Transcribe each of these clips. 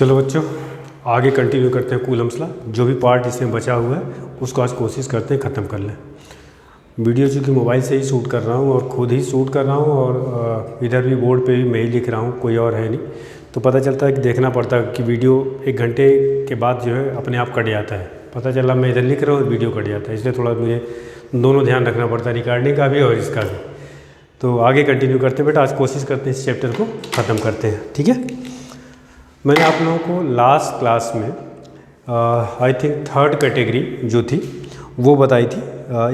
चलो बच्चों, आगे कंटिन्यू करते हैं कूलम्स लॉ। जो भी पार्ट इसमें बचा हुआ है उसको आज कोशिश करते हैं ख़त्म कर लें। वीडियो चूँकि मोबाइल से ही शूट कर रहा हूँ और ख़ुद ही शूट कर रहा हूँ और इधर भी बोर्ड पे भी मैं ही लिख रहा हूँ, कोई और है नहीं। तो पता चलता है कि देखना पड़ता है कि वीडियो 1 घंटे के बाद जो है अपने आप कट जाता है। पता चला मैं इधर लिख रहा हूँ, वीडियो कट जाता है, इसलिए थोड़ा मुझे दोनों ध्यान रखना पड़ता है, रिकॉर्डिंग का भी और इसका भी। तो आगे कंटिन्यू करते हैं बेटा, आज कोशिश करते हैं इस चैप्टर को ख़त्म करते हैं, ठीक है। मैंने आप लोगों को लास्ट क्लास में आई थिंक 3rd कैटेगरी जो थी वो बताई थी,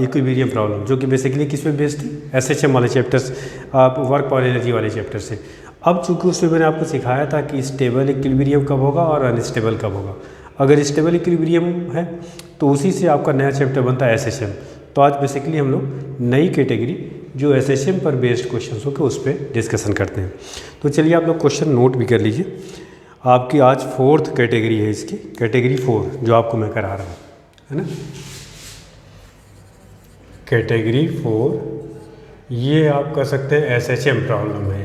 इक्विलिब्रियम प्रॉब्लम, जो कि बेसिकली किस पे बेस्ड थी, एसएचएम वाले चैप्टर्स, वर्क पावर एनर्जी वाले चैप्टर से। अब चूँकि उसमें मैंने आपको सिखाया था कि स्टेबल इक्विलिब्रियम कब होगा और अनस्टेबल कब होगा। अगर स्टेबल इक्विलिब्रियम है तो उसी से आपका नया चैप्टर बनता है एसएचएम। तो आज बेसिकली हम लोग नई कैटेगरी जो एसएचएम पर बेस्ड क्वेश्चन हो के उस पर डिस्कशन करते हैं। तो चलिए आप लोग क्वेश्चन नोट भी कर लीजिए। आपकी आज 4th कैटेगरी है, इसकी कैटेगरी 4 जो आपको मैं करा रहा हूँ, है ना। कैटेगरी 4 ये आप कर सकते हैं एसएचएम प्रॉब्लम है।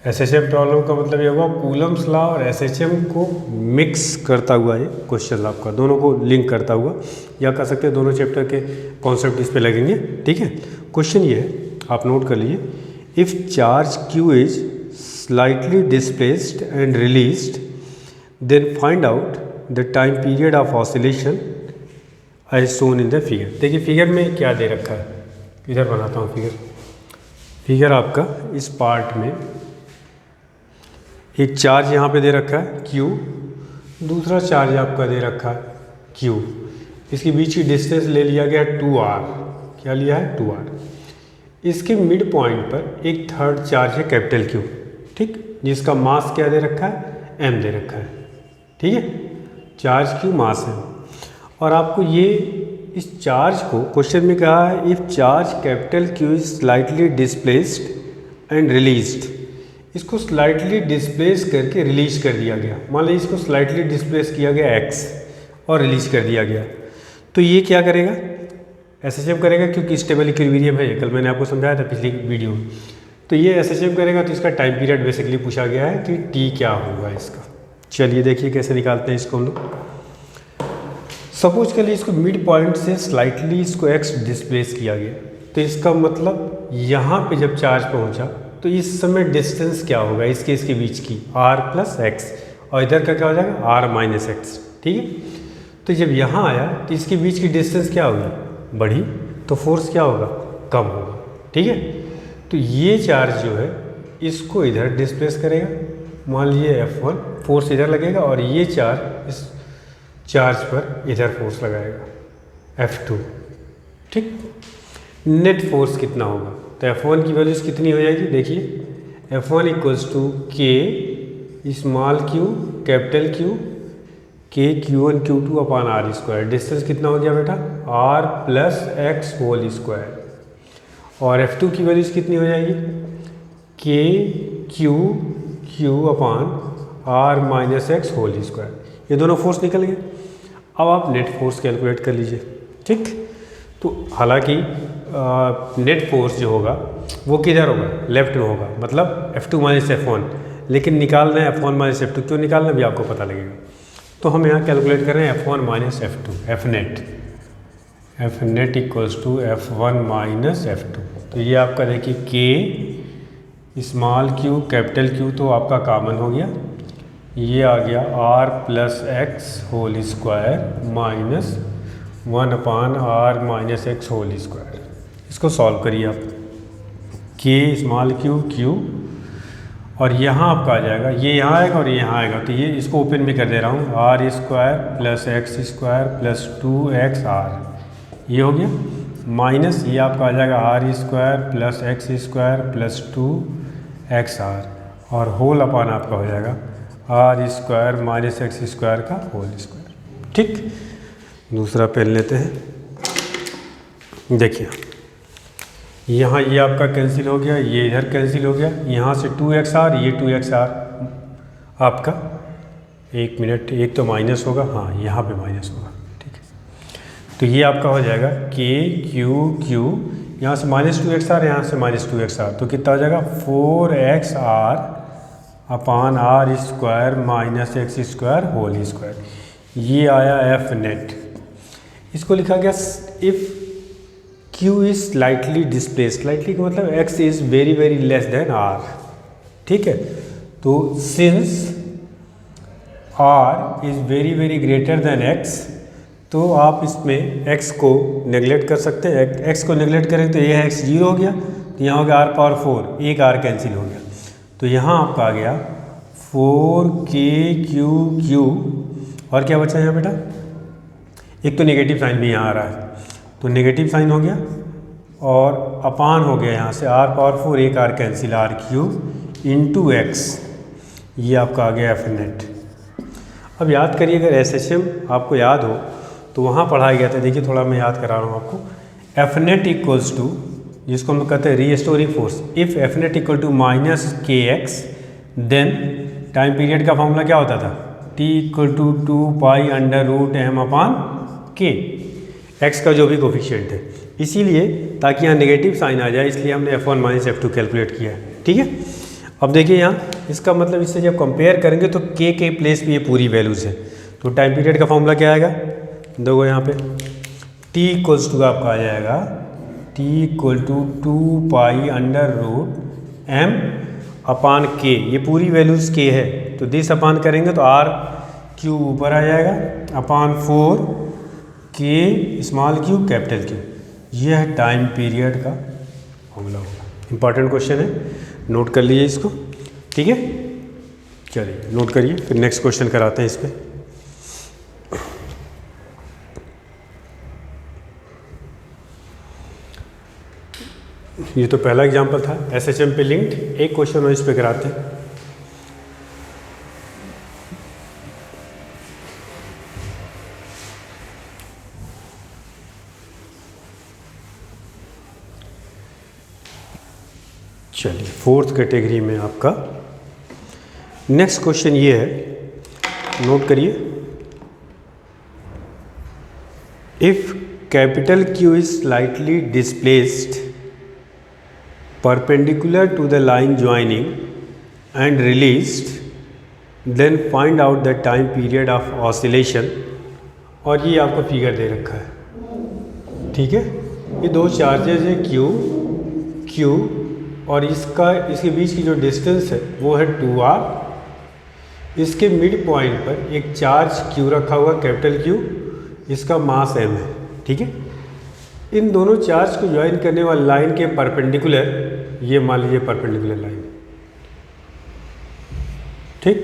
एसएचएम प्रॉब्लम का मतलब ये हुआ कूलम्स लॉ और एसएचएम को मिक्स करता हुआ ये क्वेश्चन आपका, दोनों को लिंक करता हुआ, या कह सकते हैं दोनों चैप्टर के कॉन्सेप्ट इस पे लगेंगे, ठीक है। क्वेश्चन ये है, आप नोट कर लीजिए। If charge Q is slightly displaced and released, then find out the time period of oscillation as shown in the figure। देखिए फिगर में क्या दे रखा है, इधर बनाता हूँ फिगर आपका इस पार्ट में एक चार्ज यहाँ पे दे रखा है Q, दूसरा चार्ज आपका दे रखा है Q। इसके बीच की डिस्टेंस ले लिया गया 2r, क्या लिया है 2r। इसके मिड पॉइंट पर एक 3rd चार्ज है कैपिटल Q, ठीक, जिसका मास क्या दे रखा है m दे रखा है, ठीक है। चार्ज Q मास है, और आपको ये इस चार्ज को क्वेश्चन में कहा है if charge capital Q is slightly displaced and released. इसको स्लाइटली डिस्प्लेस करके रिलीज कर दिया गया। मान लीजिए इसको स्लाइटली डिस्प्लेस किया गया x और रिलीज कर दिया गया, तो ये क्या करेगा, एसएचएम करेगा, क्योंकि स्टेबल इक्विलिब्रियम है। कल मैंने आपको समझाया था पिछली वीडियो में। तो ये एसएचएम करेगा तो इसका टाइम पीरियड बेसिकली पूछा गया है कि टी क्या होगा इसका। चलिए देखिए कैसे निकालते हैं इसको हम लोग। सपोज के लिए इसको मिड पॉइंट से स्लाइटली इसको एक्स डिस्प्लेस किया गया, तो इसका मतलब यहाँ पे जब चार्ज पहुँचा तो इस समय डिस्टेंस क्या होगा इसके बीच की, r + x, और इधर का क्या हो जाएगा r - x, ठीक है। तो जब यहाँ आया तो इसके बीच की डिस्टेंस क्या होगी, बढ़ी, तो फोर्स क्या होगा, कम होगा, ठीक है। तो ये चार्ज जो है इसको इधर डिस्प्लेस करेगा, मान लीजिए F1, फोर्स इधर लगेगा, और ये चार्ज इस चार्ज पर इधर फोर्स लगाएगा F2, ठीक। नेट फोर्स कितना होगा, तो F1 की वैल्यूज कितनी हो जाएगी, देखिए F1 = K small q capital Q K Q1 Q2 / r²। Distance कितना हो गया बेटा, r + x²। और F2 की वैल्यूज कितनी हो जाएगी, K Q r - x²। ये दोनों फोर्स निकल गए। अब आप नेट फोर्स कैलकुलेट कर लीजिए, ठीक। तो हालांकि नेट फोर्स जो होगा वो किधर होगा, लेफ्ट में होगा, मतलब F2 - F1, लेकिन निकालना है F1 - F2। क्यों निकालना भी आपको पता लगेगा। तो हम यहाँ कैलकुलेट कर रहे हैं F1 - F2, Fnet = F1 - F2। तो ये आपका देखिए K small q capital Q तो आपका कॉमन हो गया, ये आ गया r + x² - 1/r - x²। इसको सॉल्व करिए आप, K स्मॉल q और यहाँ आपका आ जाएगा, ये यहाँ आएगा और ये यहाँ आएगा, तो ये इसको ओपन भी कर दे रहा हूँ, r² + x² + 2xr, ये हो गया, माइनस ये आपका आ जाएगा r² + x² + 2xr, और होल अपान आपका हो जाएगा r² - x² का होल स्क्वायर, ठीक। दूसरा पेन लेते हैं। देखिए यहाँ ये आपका कैंसिल हो गया, ये इधर कैंसिल हो गया, यहाँ से 2xr, ये 2xr आपका, 1 मिनट, एक तो माइनस होगा, हाँ यहाँ पे माइनस होगा, ठीक है। तो ये आपका हो जाएगा K Q, यहाँ से -2xr, यहाँ से -2xr, तो कितना हो जाएगा 4xr upon r square minus x square whole square, ये आया एफ नेट। इसको लिखा गया if q is slightly displace, slightly का मतलब x is very very less than r, ठीक है। तो since r is very very greater than x, तो आप इसमें x को नेगलेक्ट कर सकते हैं। x को नेगलेक्ट करें तो ये x 0 हो गया, तो यहाँ हो गया r पावर 4, एक r कैंसिल हो गया, तो यहाँ आपका आ गया 4k और क्या बचा यहाँ बेटा, एक तो नेगेटिव साइन भी यहाँ आ रहा है, तो नेगेटिव साइन हो गया और अपान हो गया यहाँ से r पावर 4, एक r cancel, r³ into x, ये आपका आ गया एफ नेट। अब याद करिए, अगर SHM आपको याद हो तो वहाँ पढ़ाया गया था, देखिए थोड़ा मैं याद करा रहा हूँ आपको। एफ नेट इक्वल्स टू, जिसको हम कहते हैं restoring force, if F net equal to minus k x, then time period का फॉर्मूला क्या होता था, t इक्वल टू 2π√m अपान के, एक्स का जो भी कोफिशिएंट है। इसीलिए ताकि यहाँ नेगेटिव साइन आ जाए, इसलिए हमने f1 माइनस f2 कैलकुलेट किया है, ठीक है। अब देखिए यहाँ इसका मतलब, इससे जब कंपेयर करेंगे तो के प्लेस पे ये पूरी वैल्यूज़ है, तो टाइम पीरियड का फॉर्मूला क्या आएगा, देखो यहाँ पे t इक्वल्स टू आपका आ जाएगा t इक्वल टू 2π√m अपान के, ये पूरी वैल्यूज़ के है, तो दिस अपान करेंगे तो r³ ऊपर आ जाएगा अपान 4 k small Q capital Q, ये है टाइम पीरियड का फॉर्मूला होगा। इंपॉर्टेंट क्वेश्चन है, नोट कर लीजिए इसको, ठीक है। चलिए नोट करिए, फिर नेक्स्ट क्वेश्चन कराते हैं इस पर। ये तो पहला एग्जांपल था SHM पे लिंक्ड, एक क्वेश्चन और इस पे कराते हैं। चलिए फोर्थ कैटेगरी में आपका नेक्स्ट क्वेश्चन ये है, नोट करिए। If capital Q is slightly displaced perpendicular to the line joining and released, then find out the time period of oscillation, और ये आपको फिगर दे रखा है, ठीक है। ये दो चार्जेज है Q और इसके बीच की जो डिस्टेंस है वो है 2r। इसके मिड पॉइंट पर एक चार्ज Q रखा हुआ, कैपिटल Q, इसका मास m है, ठीक है। इन दोनों चार्ज को ज्वाइन करने वाली लाइन के परपेंडिकुलर, ये मान लीजिए परपेंडिकुलर लाइन, ठीक,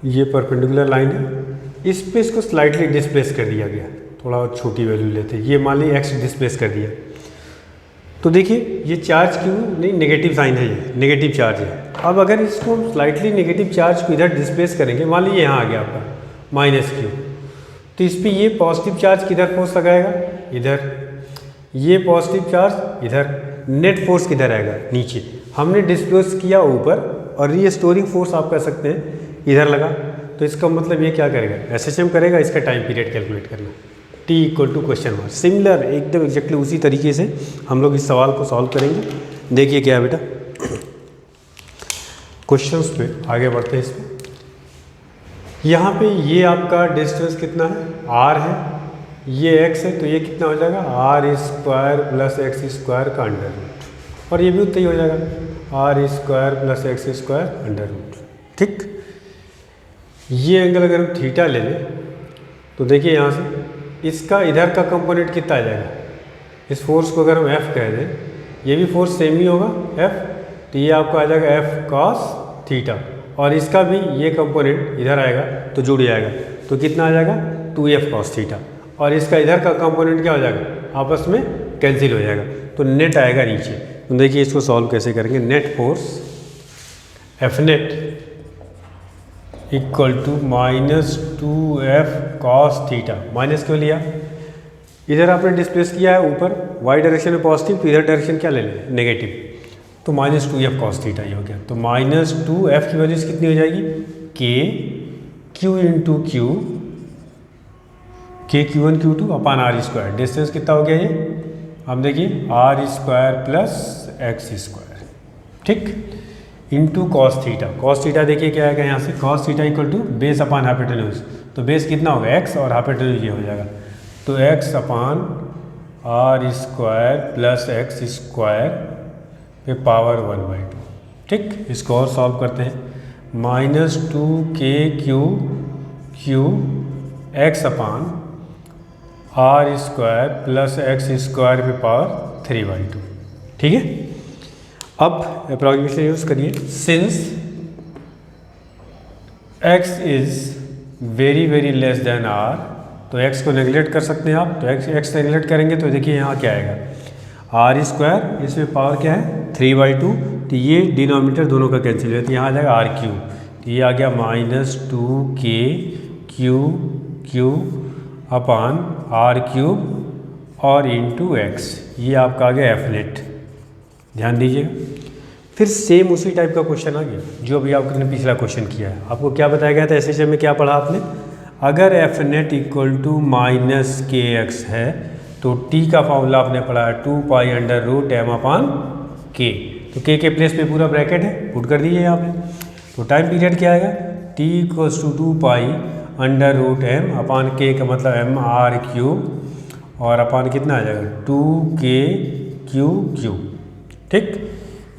ये परपेंडिकुलर लाइन है, इस पे इसको स्लाइटली डिस्प्लेस कर दिया गया, थोड़ा छोटी वैल्यू लेते हैं, ये मान लीजिए x डिस्प्लेस कर दिया, तो देखिए ये चार्ज क्यों नहीं, नेगेटिव साइन है, ये नेगेटिव चार्ज है। अब अगर इसको हम स्लाइटली नेगेटिव चार्ज को इधर डिस्प्लेस करेंगे, मान लीजिए यहाँ आ गया आपका -q, तो इस पर ये पॉजिटिव चार्ज किधर फोर्स लगाएगा, इधर, ये पॉजिटिव चार्ज इधर, नेट फोर्स किधर आएगा, नीचे। हमने डिस्प्लेस किया ऊपर, और रीस्टोरिंग फोर्स आप कह सकते हैं इधर लगा, तो इसका मतलब ये क्या करेगा, SHM करेगा, इसका टाइम पीरियड कैलकुलेट करना, t equal to question mark. Similar एकदम एग्जैक्टली उसी तरीके से हम लोग इस सवाल को सॉल्व करेंगे। देखिए क्या है बेटा, क्वेश्चंस पे आगे बढ़ते हैं। इसमें यहाँ पे ये आपका डिस्टेंस कितना है, r है, ये x है, तो ये कितना हो जाएगा, r² प्लस x² का अंडर रूट, और ये भी उतना ही हो जाएगा, r² plus x² under root, ठीक। ये एंगल अगर हम थीटा ले लें तो देखिए यहाँ से इसका इधर का कंपोनेंट कितना आ जाएगा, इस फोर्स को अगर हम F कह दें, ये भी फोर्स सेम ही होगा F, तो ये आपका आ जाएगा F cos थीटा, और इसका भी ये कंपोनेंट इधर आएगा तो जुड़ जाएगा, तो कितना आ जाएगा 2F cos थीटा, और इसका इधर का कंपोनेंट क्या हो जाएगा, आपस में कैंसिल हो जाएगा, तो नेट आएगा नीचे। तो देखिए इसको सॉल्व कैसे करेंगे, net force F net equal to -2F cos theta, minus क्यों लिया, इधर आपने डिस्प्लेस किया है ऊपर y डायरेक्शन में पॉजिटिव, तो इधर डायरेक्शन क्या ले लें, नेगेटिव, तो -2F cos थीटा ये हो गया। तो -2F की वैल्यू कितनी हो जाएगी, Q into Q, Q1 Q2 अपान r², डिस्टेंस कितना हो गया ये, अब देखिए r² प्लस x², ठीक, into cos theta. Cos theta देखिए क्या आएगा यहाँ से, cos theta equal to base upon hypotenuse. तो बेस कितना होगा एक्स और हाइपोटेन्यूज ये हो जाएगा, तो x upon r square plus x square पे पावर 1/2। ठीक, इसको और सॉल्व करते हैं, -2k³ x upon r square plus x square पे पावर 3/2। ठीक है, अब अप्रॉक्सीमेशन यूज करिए, since x is very very less then r, तो x को नेगलेक्ट कर सकते हैं आप, तो x नेगलेक्ट करेंगे तो देखिए यहाँ क्या आएगा, आर स्क्वायर, इसमें पावर क्या है 3/2, तो ये डिनोमिनेटर दोनों का कैंसिल है, तो यहाँ आ जाएगा r³, तो ये आ गया -2k³ अपान r³ और इंटू एक्स, ये आपका आ गया एफ नेट। ध्यान दीजिएगा, फिर सेम उसी टाइप का क्वेश्चन आ गया जो अभी आपने पिछला क्वेश्चन किया है। आपको क्या बताया गया था एसएचएम में, क्या पढ़ा आपने, अगर F net equal to -kx है तो t का फॉर्मूला आपने पढ़ा है 2π√m/k, तो k के प्लेस पे पूरा ब्रैकेट है, पुट कर दीजिए यहाँ पे, तो टाइम पीरियड क्या आएगा, t = 2π√m/k का मतलब mr³ और अपान कितना आ जाएगा 2k³। ठीक,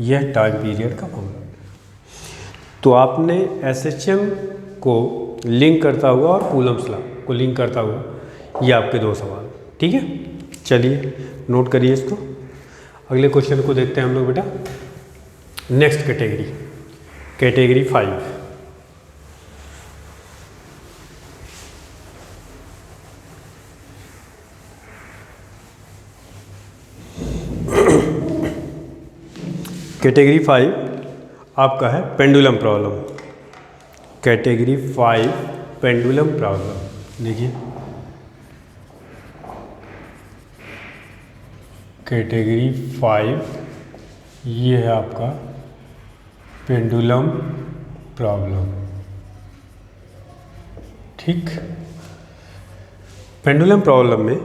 यह टाइम पीरियड का फॉर्मूला। तो आपने एसएचएम को लिंक करता हुआ और कूलम्स लॉ को लिंक करता हुआ, ये आपके दो सवाल। ठीक है, चलिए नोट करिए इसको। अगले क्वेश्चन को देखते हैं हम लोग बेटा, नेक्स्ट कैटेगरी, कैटेगरी 5। कैटेगरी 5 आपका है pendulum problem. Category 5 pendulum problem, देखिए कैटेगरी 5 ये है आपका पेंडुलम प्रॉब्लम। ठीक, पेंडुलम प्रॉब्लम में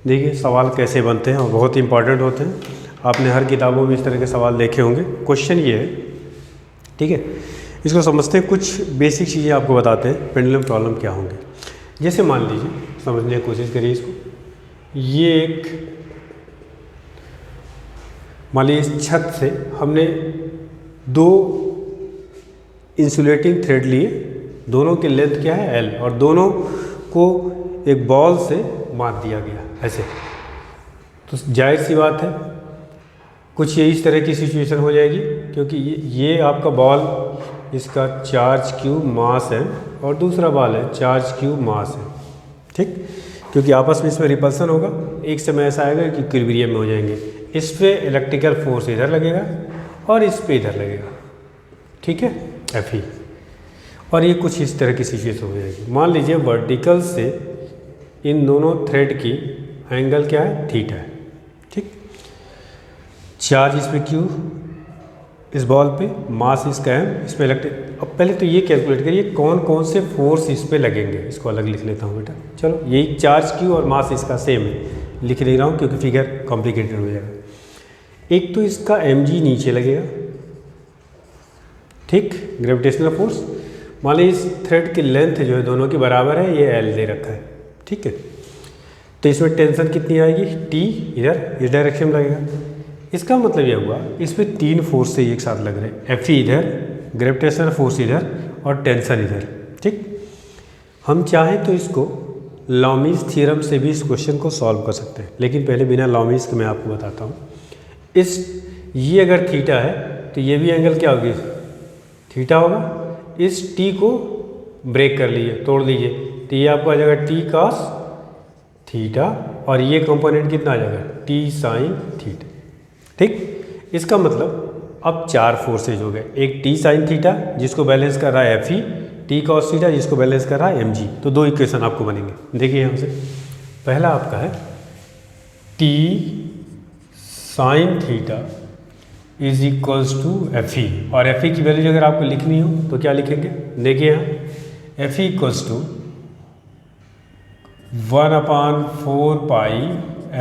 देखिए सवाल कैसे बनते हैं और बहुत इंपॉर्टेंट होते हैं, आपने हर किताबों में इस तरह के सवाल देखे होंगे। क्वेश्चन ये है, ठीक है, इसको समझते हैं, कुछ बेसिक चीज़ें आपको बताते हैं पेंडुलम प्रॉब्लम क्या होंगे। जैसे मान लीजिए, समझने की कोशिश करिए इसको, ये एक मान लीजिए इस छत से हमने दो इंसुलेटिंग थ्रेड लिए, दोनों की लेंथ क्या है L, और दोनों को एक बॉल से बांध दिया गया ऐसे, तो जाहिर सी बात है कुछ ये इस तरह की सिचुएशन हो जाएगी, क्योंकि ये आपका बॉल, इसका चार्ज Q मास है और दूसरा बॉल है चार्ज Q मास है। ठीक, क्योंकि आपस में इसमें रिपल्सन होगा, एक समय ऐसा आएगा कि इक्विलिब्रियम में हो जाएंगे, इस पे इलेक्ट्रिकल फोर्स इधर लगेगा और इस पे इधर लगेगा। ठीक है, Fe, और ये कुछ इस तरह की सिचुएशन हो जाएगी। मान लीजिए वर्टिकल से इन दोनों थ्रेड की एंगल क्या है, थीटा है। ठीक, चार्ज इसमें Q, इस बॉल पे मास इसका M, इस पे इलेक्ट्रिक। अब पहले तो ये कैलकुलेट करिए कौन कौन से फोर्स इस पे लगेंगे, इसको अलग लिख लेता हूँ बेटा। चलो, यही चार्ज Q और मास इसका सेम है, लिख ले रहा हूँ क्योंकि फिगर कॉम्प्लिकेटेड हो जाएगा। एक तो इसका mg नीचे लगेगा, ठीक, ग्रेविटेशनल फोर्स। मान लीजिए इस थ्रेड की लेंथ जो है दोनों की बराबर है, ये L दे रखा है। ठीक है, तो इसमें टेंशन कितनी आएगी, T इधर इस डायरेक्शन में लगेगा। इसका मतलब यह हुआ इसमें तीन फोर्स से एक साथ लग रहे हैं, Fe इधर, ग्रेविटेशनल फोर्स इधर और टेंशन इधर। ठीक, हम चाहें तो इसको लॉमीज थ्योरम से भी इस क्वेश्चन को सॉल्व कर सकते हैं, लेकिन पहले बिना लॉमीज के मैं आपको बताता हूँ। ये अगर थीटा है तो ये भी एंगल क्या होगी, थीटा होगा। इस T को ब्रेक कर लीजिए, तोड़ लीजिए, तो ये आपको आ जाएगा T cos थीटा, और ये कंपोनेंट कितना आ जाएगा, T sin थीटा। ठीक, इसका मतलब अब चार फोर्सेज हो गए, एक T sin थीटा जिसको बैलेंस कर रहा है Fe, T cos थीटा जिसको बैलेंस कर रहा है mg। तो दो इक्वेशन आपको बनेंगे, देखिए यहाँ से। पहला आपका है T sin theta is equals to Fe, और Fe की वैल्यू अगर आपको लिखनी हो तो क्या लिखेंगे, देखिए यहाँ Fe equals to 1/4 pi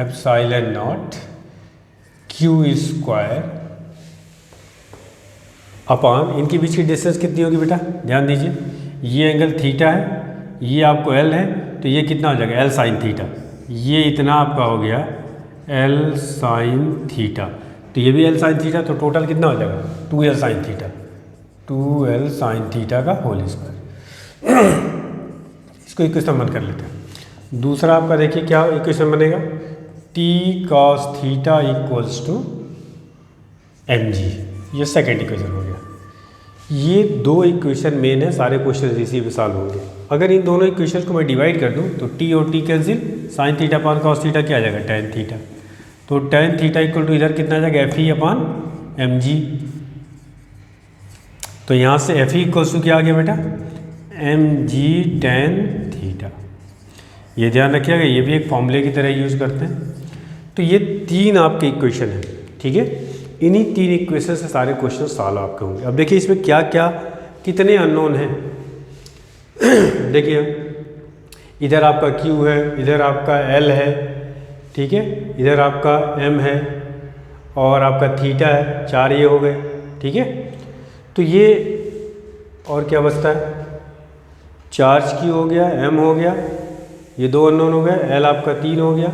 epsilon naught Q square upon इनके बीच की डिस्टेंस कितनी होगी बेटा, ध्यान दीजिए, ये एंगल थीटा है, ये आपको एल है, तो ये कितना हो जाएगा एल साइन थीटा, ये इतना आपका हो गया एल साइन थीटा, तो ये भी एल साइन थीटा, तो टोटल कितना हो जाएगा 2l sine theta, 2l sine theta का होल स्क्वायर। इसको इक्वेशन बंद कर लेते हैं। दूसरा आपका देखिए क्या इक्वेशन बनेगा, t cos theta equals to mg, ये सेकेंड इक्वेशन हो गया। ये दो इक्वेशन मेन है, सारे क्वेश्चन इसी पे सॉल्व होंगे। अगर इन दोनों इक्वेशन को मैं डिवाइड कर दूं तो t और t cancel, sine theta upon cos theta क्या आ जाएगा टेन थीटा, तो टेन थीटा इक्वल टू इधर कितना आ जाएगा एफ ई अपान एम जी, तो यहाँ से एफ ई इक्वल्स टू क्या आ गया बेटा एम जी टेन थीटा। ये ध्यान रखिएगा, ये भी एक फॉर्मूले की तरह यूज़ करते हैं। तो ये तीन आपके इक्वेशन हैं, ठीक है, इन्हीं तीन इक्वेशन से सारे क्वेश्चन सॉल्व आपके होंगे। अब देखिए इसमें क्या क्या कितने अननोन हैं। देखिए इधर आपका Q है, इधर आपका L है, ठीक है, इधर आपका M है और आपका थीटा है, चार ये हो गए, ठीक है। तो ये और क्या बचता है, चार्ज Q हो गया, M हो गया, ये दो अननोन हो गए, L आपका 3 हो गया,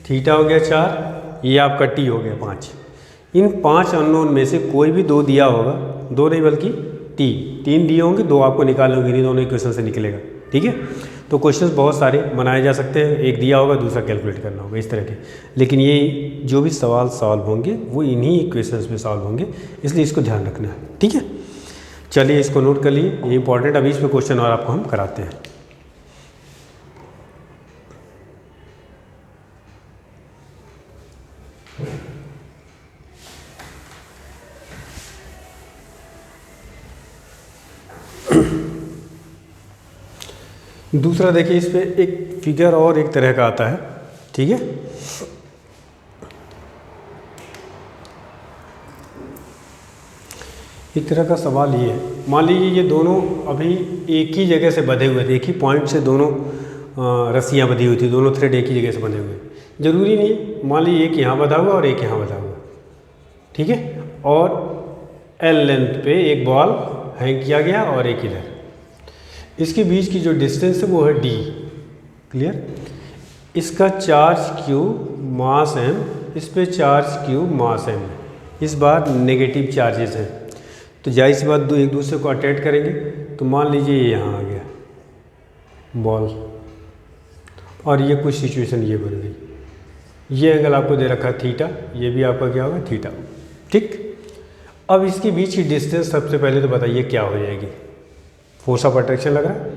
थीटा हो गया 4, ये आपका T हो गया 5। इन 5 अननोन में से कोई भी दो दिया होगा, दो नहीं बल्कि तीन दिए होंगे, दो आपको निकालने होंगे, इन्हीं दोनों इक्वेशन से निकलेगा, ठीक है। तो क्वेश्चंस बहुत सारे बनाए जा सकते हैं, एक दिया होगा दूसरा कैलकुलेट करना होगा, इस तरह के। लेकिन ये जो भी सवाल सॉल्व होंगे वो इन्हीं इक्वेशंस में सॉल्व होंगे, इसलिए इसको ध्यान रखना है, ठीक है। चलिए इसको नोट कर लिए, ये इंपॉर्टेंट। अभी इस पर क्वेश्चन और आपको हम कराते हैं। दूसरा देखिए, इस पे एक फिगर और एक तरह का आता है, ठीक है। एक तरह का सवाल ये है, मान लीजिए ये दोनों अभी एक ही जगह से बंधे हुए थे, एक ही पॉइंट से दोनों रस्सियाँ बंधी हुई थी, दोनों थ्रेड एक ही जगह से बंधे हुए। जरूरी नहीं, मान लीजिए एक यहाँ बंधा हुआ और एक यहाँ बंधा हुआ, ठीक है, और एल लेंथ पे एक बॉल हैंग किया गया और एक इधर। इसके बीच की जो डिस्टेंस है वो है d, क्लियर। इसका चार्ज q मास m, इस पे चार्ज q मास m है, इस बार नेगेटिव चार्जेस हैं, तो जाहिर सी बात एक दूसरे को अटैच करेंगे। तो मान लीजिए ये यहाँ आ गया बॉल और ये कुछ सिचुएशन ये बन गई, ये एंगल आपको दे रखा है थीटा, ये भी आपका क्या होगा थीटा, ठीक। अब इसके बीच की डिस्टेंस सबसे पहले तो बताइए क्या हो जाएगी। फोर्स ऑफ अट्रैक्शन लग रहा है,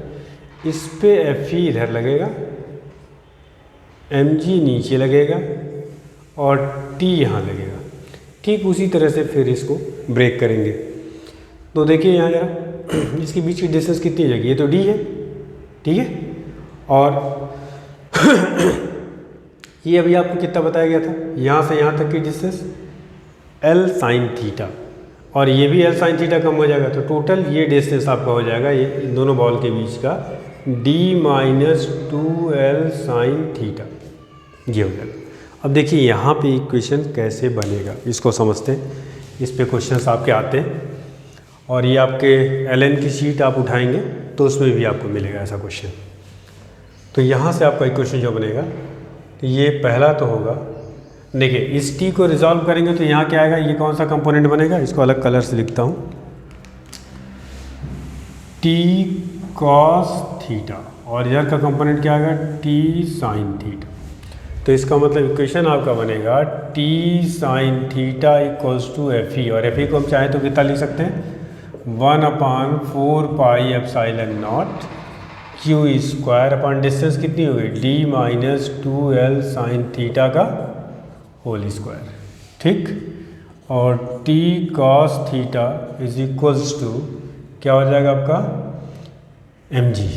इस पे एफ ई इधर लगेगा, एम जी नीचे लगेगा और टी यहाँ लगेगा। ठीक उसी तरह से फिर इसको ब्रेक करेंगे। तो देखिए यहाँ जरा इसके बीच की डिस्टेंस कितनी जाएगी, ये तो डी है, ठीक है, और ये अभी आपको कितना बताया गया था, यहाँ से यहाँ तक की डिस्टेंस एल साइन थीटा, और ये भी एल साइन थीटा कम हो जाएगा, तो टोटल ये डिस्टेंस आपका हो जाएगा ये इन दोनों बॉल के बीच का d minus 2l sine theta, ये हो जाएगा। अब देखिए यहाँ पे इक्वेशन कैसे बनेगा, इसको समझते हैं। इस पे क्वेश्चंस आपके आते हैं और ये आपके एलएन की शीट आप उठाएंगे तो उसमें भी आपको मिलेगा ऐसा क्वेश्चन। तो यहाँ से आपका इक्वेशन जो बनेगा, तो ये पहला तो होगा, देखिए इस t को रिजॉल्व करेंगे तो यहाँ क्या आएगा, ये कौन सा कंपोनेंट बनेगा, इसको अलग कलर से लिखता हूँ, t cos थीटा, और इधर का कंपोनेंट क्या आएगा t साइन थीटा। तो इसका मतलब इक्वेशन आपका बनेगा t sine theta equals to F E, और एफ ई को हम चाहें तो कितना लिख सकते हैं 1/4 pi epsilon naught q square upon distance कितनी हो गई d minus 2l sine theta का होल स्क्वायर, ठीक। और t cos theta is equals to क्या हो जाएगा आपका mg।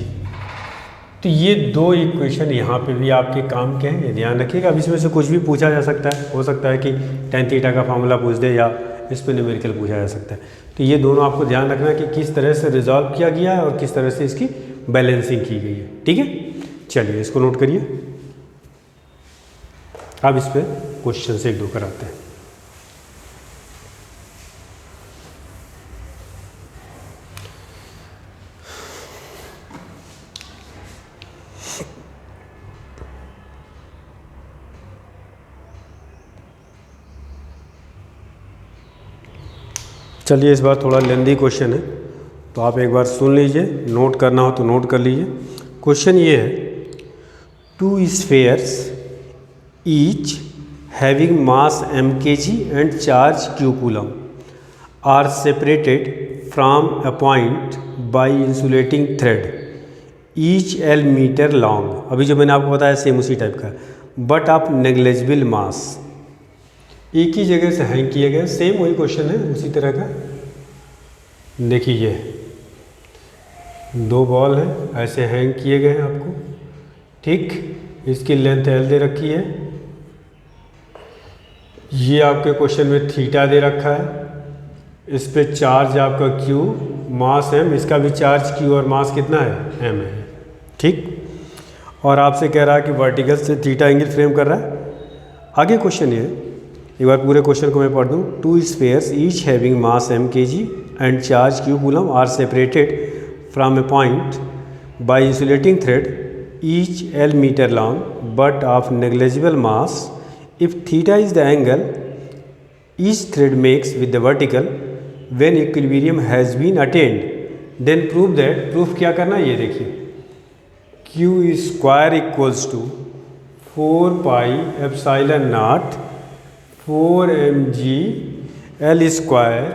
तो ये दो इक्वेशन यहाँ पे भी आपके काम के हैं, ध्यान रखिएगा। अब इसमें से कुछ भी पूछा जा सकता है, हो सकता है कि tan थीटा का फार्मूला पूछ दे या इस पे न्यूमेरिकल पूछा जा सकता है। तो ये दोनों आपको ध्यान रखना है कि किस तरह से रिजॉल्व किया गया है और किस तरह से इसकी बैलेंसिंग की गई है, ठीक है। चलिए इसको नोट करिए। अब इस पर क्वेश्चन से एक दो कराते हैं। चलिए इस बार थोड़ा लेंदी क्वेश्चन है, तो आप एक बार सुन लीजिए, नोट करना हो तो नोट कर लीजिए। क्वेश्चन ये है, 2 spheres each having mass mkg and charge q coulomb are separated from a point by insulating thread each l metre long. अभी जो मैंने आपको बताया सेम उसी टाइप का, बट ऑफ नेग्लेजिबल मास। एक ही जगह से हैंग किए गए, सेम वही क्वेश्चन है उसी तरह का। देखिए ये 2 बॉल हैं, ऐसे हैंग किए गए हैं आपको, ठीक। इसकी लेंथ l दे रखी है, ये आपके क्वेश्चन में थीटा दे रखा है, इस पे चार्ज आपका q, मास m, इसका भी चार्ज q और मास कितना है m है, ठीक। और आपसे कह रहा है कि वर्टिकल से थीटा एंगल फ्रेम कर रहा है। आगे क्वेश्चन ये, एक बार पूरे क्वेश्चन को मैं पढ़ दूँ। 2 spheres each having mass mkg and charge q coulomb are separated from a point by insulating thread each l metre long but of negligible mass. If theta is the angle each thread makes with the vertical when equilibrium has been attained then prove that. Proof क्या करना है ये देखिए, q square equals to 4 pi epsilon naught 4 mg l square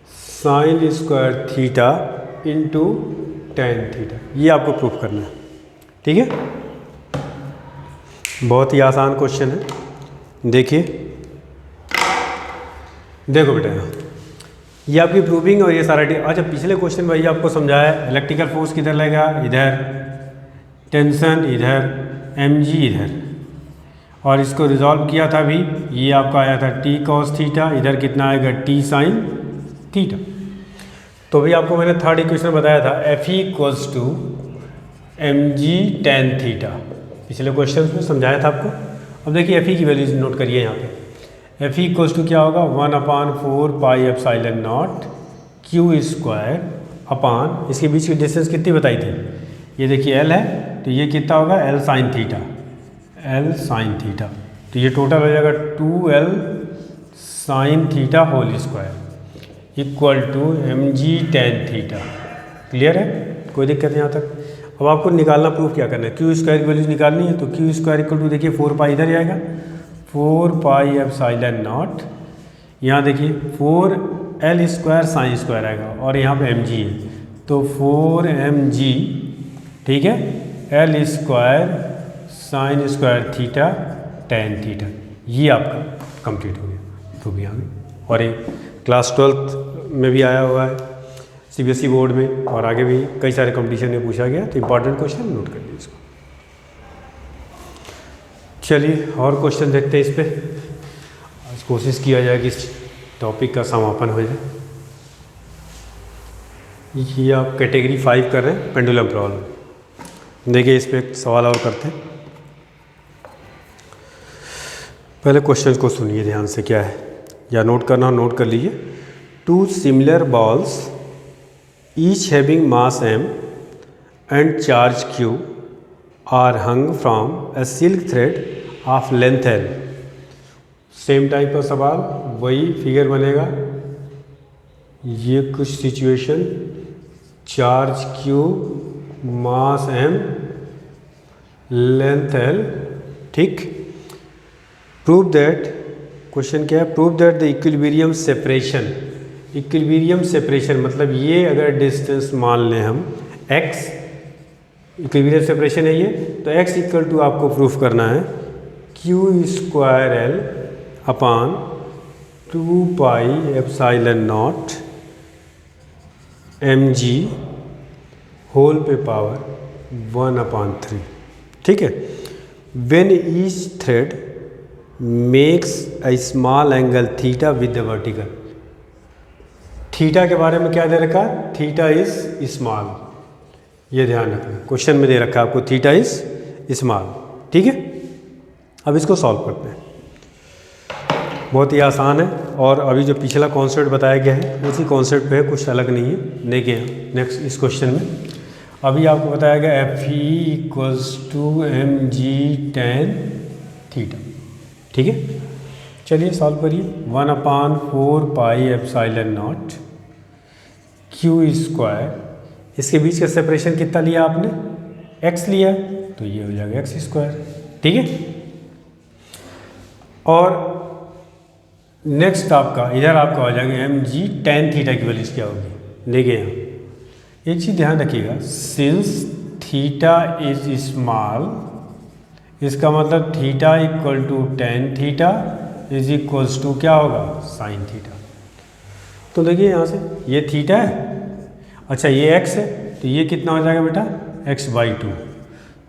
sine square theta into tan theta. ये आपको proof करना है, ठीक है। बहुत ही आसान क्वेश्चन है। देखिए, देखो बेटा, ये आपकी प्रूविंग और ये सारा अच्छा पिछले क्वेश्चन में ये आपको समझाया इलेक्ट्रिकल फोर्स किधर लगेगा, इधर टेंशन, इधर mg इधर, और इसको रिजॉल्व किया था अभी। ये आपका आया था t cos थीटा, इधर कितना आएगा t sin थीटा। तो भी आपको मैंने थर्ड इक्वेशन बताया था Fe equals to mg tan theta, पिछले क्वेश्चन में समझाया था आपको। अब देखिए Fe की वैल्यूज नोट करिए यहाँ पे। Fe इक्वल्स टू क्या होगा, 1/4 pi epsilon naught q square अपान, इसके बीच की डिस्टेंस कितनी बताई थी, ये देखिए l है, तो ये कितना होगा l sin theta, l sin theta. तो ये टोटल हो जाएगा 2l sin theta whole square equal to mg tan theta. Clear है, कोई दिक्कत नहीं यहाँ तक। अब आपको निकालना, प्रूफ क्या करना है, क्यू स्क्वायर की वैल्यू निकालनी है। तो क्यू स्क्वायर इक्वल टू देखिए 4 पाई इधर जाएगा, 4 पाई एप्सिलॉन नॉट, यहाँ देखिए 4l स्क्वायर साइन स्क्वायर आएगा, और यहाँ पे mg है तो 4mg, ठीक है, l square sine square theta tan theta. ये आपका कंप्लीट हो गया प्रूफ यहाँ में। और ये क्लास 12th में भी आया हुआ है CBSE बोर्ड में, और आगे भी कई सारे कंपटीशन में पूछा गया, तो इंपॉर्टेंट क्वेश्चन नोट कर लीजिए इसको। चलिए और क्वेश्चन देखते हैं इस पर। आज कोशिश किया जाए कि इस टॉपिक का समापन हो जाए। ये आप कैटेगरी 5 कर रहे हैं, पेंडुलम प्रॉब्लम। देखिए इस पर एक सवाल और करते हैं। पहले क्वेश्चन को सुनिए ध्यान से, क्या है, या नोट करना हो नोट कर लीजिए। 2 similar balls each having mass m and charge q are hung from a silk thread of length l। Same type का सवाल, वही फिगर बनेगा। ये कुछ सिचुएशन, चार्ज q, मास m, लेंथ l, ठीक। प्रूव दैट, क्वेश्चन क्या है, prove that the equilibrium separation. Equilibrium separation मतलब ये अगर डिस्टेंस मान लें हम x, इक्विलिब्रियम सेपरेशन है ये, तो x इक्वल टू आपको प्रूफ करना है q square l upon 2 pi epsilon naught mg whole पे पावर 1/3, ठीक है। When each thread makes a small angle theta with the vertical. Theta के बारे में क्या दे रखा है, थीटा इज स्मॉल, ये ध्यान रखना, क्वेश्चन में दे रखा है आपको थीटा इज स्मॉल, ठीक है। अब इसको सॉल्व करते हैं, बहुत ही आसान है। और अभी जो पिछला कॉन्सेप्ट बताया गया है उसी कॉन्सेप्ट पे है, कुछ अलग नहीं है। देखिए नेक्स्ट इस क्वेश्चन में अभी आपको बताया गया Fe equals to mg tan theta, ठीक है। चलिए सॉल्व करिए। 1/4πε0 क्यू स्क्वायर, इसके बीच का सेपरेशन कितना लिया आपने, x लिया, तो ये हो जाएगा x स्क्वायर। ठीक है। और नेक्स्ट आपका इधर आपका हो जाएगा mg tan थीटा की वैल्यूज क्या होगी। देखिए यहाँ एक चीज़ ध्यान रखिएगा, सिंस थीटा इज स्मॉल, इसका मतलब theta equal to tan theta is equals to क्या होगा, साइन थीटा। तो देखिए यहाँ से ये थीटा है, अच्छा ये x है, तो ये कितना हो जाएगा बेटा, x/2।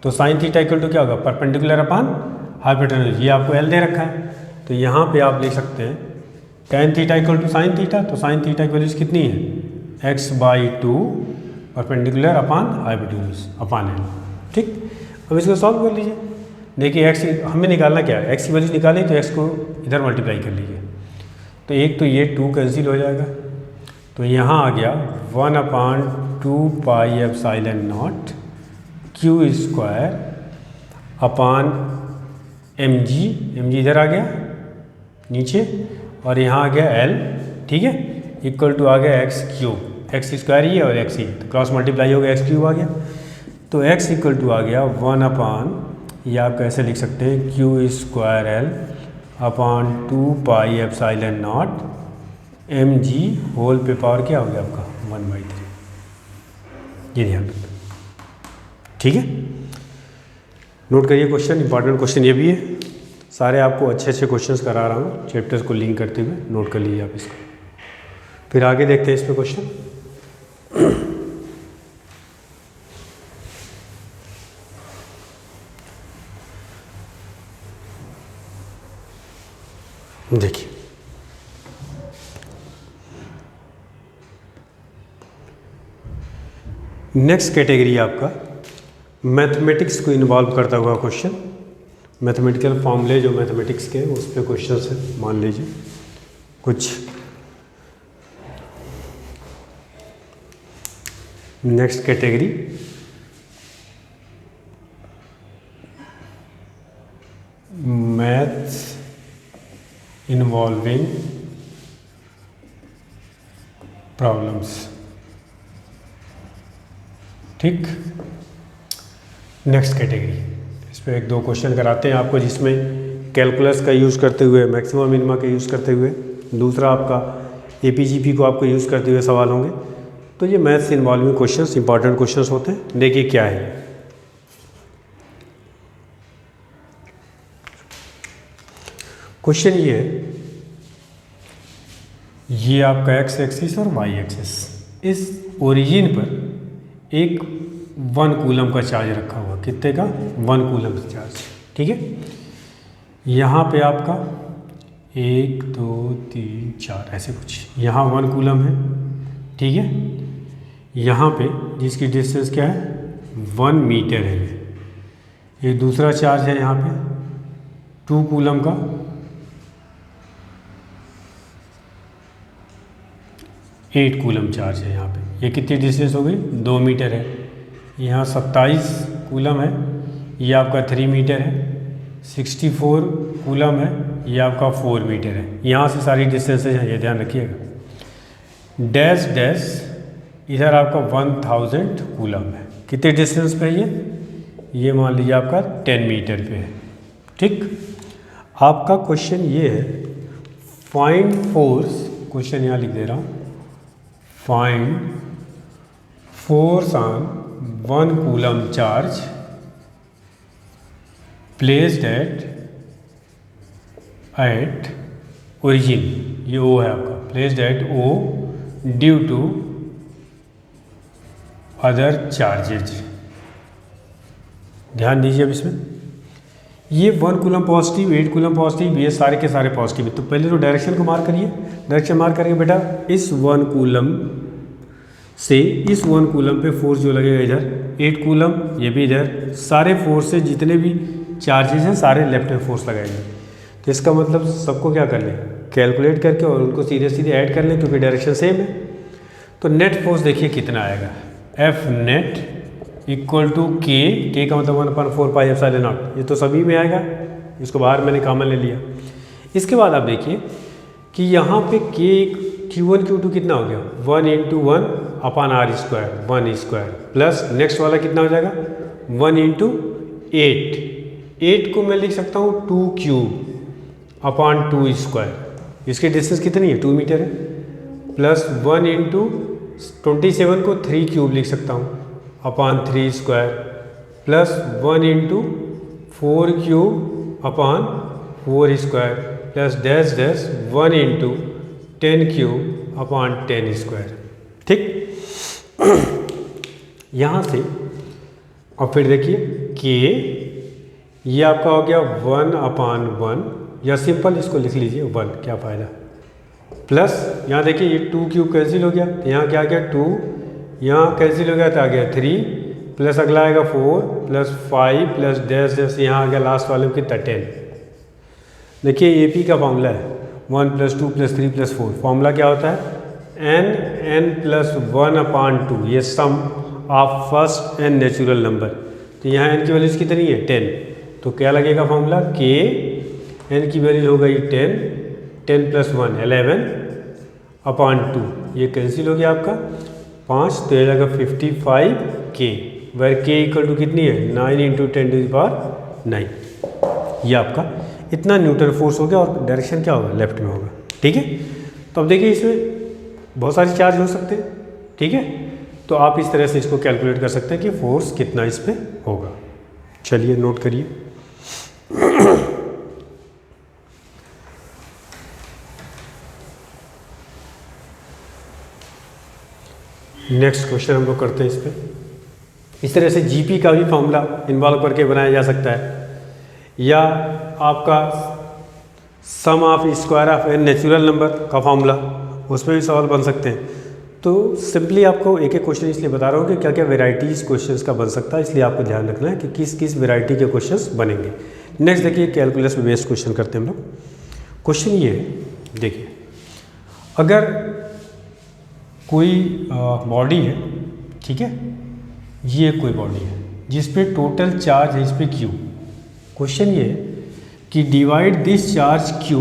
तो साइन थीटा इक्वल टू क्या होगा, परपेंडिकुलर अपॉन हाइपोटेन्यूज, ये आपको L दे रखा है। तो यहाँ पे आप लिख सकते हैं tan theta equal to sine theta, तो साइन थीटा की वैल्यूज कितनी है, x/2 perpendicular upon hypotenuse upon L। ठीक, अब इसको सॉल्व कर लीजिए। देखिए x हमें निकालना क्या है, x की वैल्यूज निकाली तो x को इधर मल्टीप्लाई कर लीजिए। तो एक तो ये 2 कैंसिल हो जाएगा, तो यहाँ आ गया 1/2πε0 क्यू स्क्वायर अपॉन mg इधर आ गया नीचे, और यहाँ आ गया L। ठीक है, इक्वल टू आ गया x स्क्वायर ही है और x ही, तो क्रॉस मल्टीप्लाई हो गया, x³ आ गया। तो x इक्वल टू आ गया 1/, ये आप कैसे लिख सकते हैं, Q square L upon 2πε0 mg whole पे पावर क्या हो गया आपका 1/3। ये ध्यान रखना। ठीक है, नोट करिए क्वेश्चन, इंपॉर्टेंट क्वेश्चन ये भी है। सारे आपको अच्छे अच्छे क्वेश्चंस करा रहा हूँ चैप्टर्स को लिंक करते हुए, नोट कर लीजिए आप इसको। फिर आगे देखते हैं इस पे क्वेश्चन। देखिए नेक्स्ट कैटेगरी आपका मैथमेटिक्स को इन्वॉल्व करता हुआ क्वेश्चन। मैथमेटिकल फॉर्मूले जो मैथमेटिक्स के उस पे क्वेश्चन है, मान लीजिए कुछ। Next category maths involving problems. ठीक, नेक्स्ट कैटेगरी, इस पर 1-2 क्वेश्चन कराते हैं आपको, जिसमें कैलकुलस का यूज़ करते हुए, मैक्सिमम मिनिमा का यूज़ करते हुए, दूसरा आपका एपीजीपी को आपको यूज़ करते हुए सवाल होंगे। तो ये maths involving questions important questions होते हैं। देखिए क्या है, क्वेश्चन ये है, ये आपका x एक्सिस और y एक्सिस, इस ओरिजिन पर एक 1 कूलम का चार्ज रखा हुआ, कितने का, 1 कूलम चार्ज। ठीक है, यहाँ पे आपका 1 2 3 4 ऐसे कुछ, यहाँ 1 कूलम है। ठीक है, यहाँ पे जिसकी डिस्टेंस क्या है, 1 मीटर है। ये दूसरा चार्ज है यहाँ पे 2 कूलम का, 8 कूलम चार्ज है यहाँ पे। ये कितनी डिस्टेंस हो गई, 2 मीटर है। यहाँ 27 कूलम है, ये आपका 3 मीटर है। 64 कूलम है, ये आपका 4 मीटर है। यहाँ से सारी डिस्टेंसेज हैं, ये ध्यान रखिएगा। डैश डैश इधर आपका 1000 कूलम है। कितने डिस्टेंस पे है ये मान लीजिए आपका 10 मीटर पे है। ठीक, आपका क्वेश्चन ये है, फाइंड फोर्स, क्वेश्चन यहाँ लिख दे रहा हूँ, find force on 1 coulomb charge placed at origin, ये O है आपका, placed at O due to other charges. ध्यान दीजिए अब इसमें, ये 1 कूलम पॉजिटिव, 8 कूलम पॉजिटिव, ये सारे के सारे पॉजिटिव है। तो पहले तो डायरेक्शन को मार्क करिए। डायरेक्शन मार्क करेंगे बेटा, इस 1 कूलम से इस 1 कूलम पे फोर्स जो लगेगा इधर 8 कूलम, ये भी इधर, सारे फोर्स से जितने भी चार्जेस हैं सारे लेफ्ट में फोर्स लगाएंगे। तो इसका मतलब सबको क्या कर लें, कैलकुलेट करके और उनको सीधे सीधे ऐड कर लें, क्योंकि डायरेक्शन सेम है। तो नेट फोर्स देखिए कितना आएगा, F नेट इक्वल टू के का मतलब 1/4πε0, ये तो सभी में आएगा, इसको बाहर मैंने कॉमन ले लिया। इसके बाद आप देखिए कि यहाँ पे Q1 Q2 कितना हो गया 1 into 1 upon r square 1 square plus next वाला कितना हो जाएगा 1 इंटू 8 को मैं लिख सकता हूँ 2 क्यूब अपान 2 स्क्वायर। इसकी डिस्टेंस कितनी है 2 मीटर है। प्लस 1 इंटू 27 को 3 क्यूब लिख सकता हूँ अपान 3 स्क्वायर प्लस 1 इंटू 4 क्यूब अपान 4 square plus dash dash 1 into 10 cube अपान 10 स्क्वायर। ठीक यहाँ से और फिर देखिए के ये आपका हो गया 1 अपान 1 या सिंपल इसको लिख लीजिए 1, क्या फ़ायदा। प्लस यहाँ देखिए ये 2 क्यूब कैंसिल हो गया तो यहाँ क्या आ गया 2, यहाँ कैंसिल हो गया तो आ गया 3 प्लस अगला आएगा 4 प्लस 5 प्लस डैश डैश यहाँ आ गया लास्ट वाले में कितना 10। देखिए AP का फॉर्मूला है 1 प्लस 2 प्लस 3 प्लस 4। फॉर्मूला क्या होता है n प्लस 1 अपान 2, ये sum of first n natural number. तो यहाँ n की वैल्यूज कितनी है 10, तो क्या लगेगा फॉर्मूला k n की वैल्यू हो गई 10 प्लस 1 11 अपान 2, ये कैंसिल हो गया आपका 5 तो ये जाएगा 55k, where k equal to कितनी है 9 इंटू 10 टू द पावर 9। ये आपका इतना न्यूटन फोर्स हो गया और डायरेक्शन क्या होगा लेफ्ट में होगा। ठीक है, तो अब देखिए इसमें बहुत सारे चार्ज हो सकते हैं। ठीक है, तो आप इस तरह से इसको कैलकुलेट कर सकते हैं कि फोर्स कितना इस पर होगा। चलिए नोट करिए। नेक्स्ट क्वेश्चन हम लोग करते हैं इस पर। इस तरह से जीपी का भी फॉर्मूला इन्वॉल्व करके बनाया जा सकता है, या आपका sum of square of n natural number का फॉर्मूला उस पर भी सवाल बन सकते हैं। तो सिंपली आपको एक एक क्वेश्चन इसलिए बता रहा हूँ कि क्या क्या वेराइटीज क्वेश्चंस का बन सकता है, इसलिए आपको ध्यान रखना है कि किस किस वेराइटी के क्वेश्चंस बनेंगे। नेक्स्ट देखिए कैलकुलस में बेस्ड क्वेश्चन करते हैं हम लोग। क्वेश्चन ये है, देखिए अगर कोई बॉडी है, ठीक है, ये कोई बॉडी है जिस पे टोटल चार्ज है इस पे Q। क्वेश्चन ये है कि divide this charge Q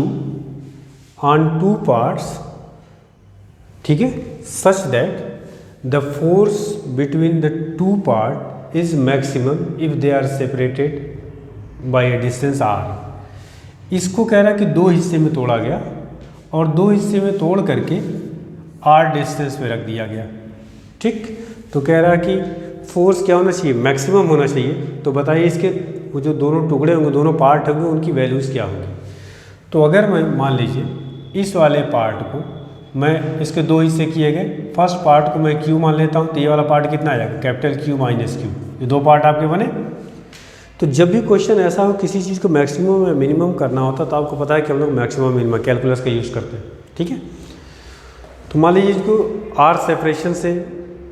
on 2 parts, ठीक है, such that the force between the 2 part is maximum if they are separated by a distance r। इसको कह रहा है कि 2 हिस्से में तोड़ा गया और 2 हिस्से में तोड़ करके r डिस्टेंस पे रख दिया गया। ठीक, तो कह रहा है कि फोर्स क्या होना चाहिए, मैक्सिमम होना चाहिए। तो बताइए इसके वो जो दोनों टुकड़े होंगे, दोनों पार्ट होंगे, उनकी वैल्यूज़ क्या होंगी। तो अगर मैं मान लीजिए इस वाले पार्ट को मैं, इसके 2 हिस्से किए गए, फर्स्ट पार्ट को मैं Q मान लेता हूँ, तो ये वाला पार्ट कितना आ जाएगा कैपिटल Q माइनस Q। ये 2 पार्ट आपके बने। तो जब भी क्वेश्चन ऐसा हो किसी चीज़ को मैक्सिमम या मिनिमम करना होता तो आपको पता है कि हम लोग मैक्सिमम मिनिमम कैलकुलस का यूज़ करते हैं। ठीक है, तो मान लीजिए इसको R सेपरेशन से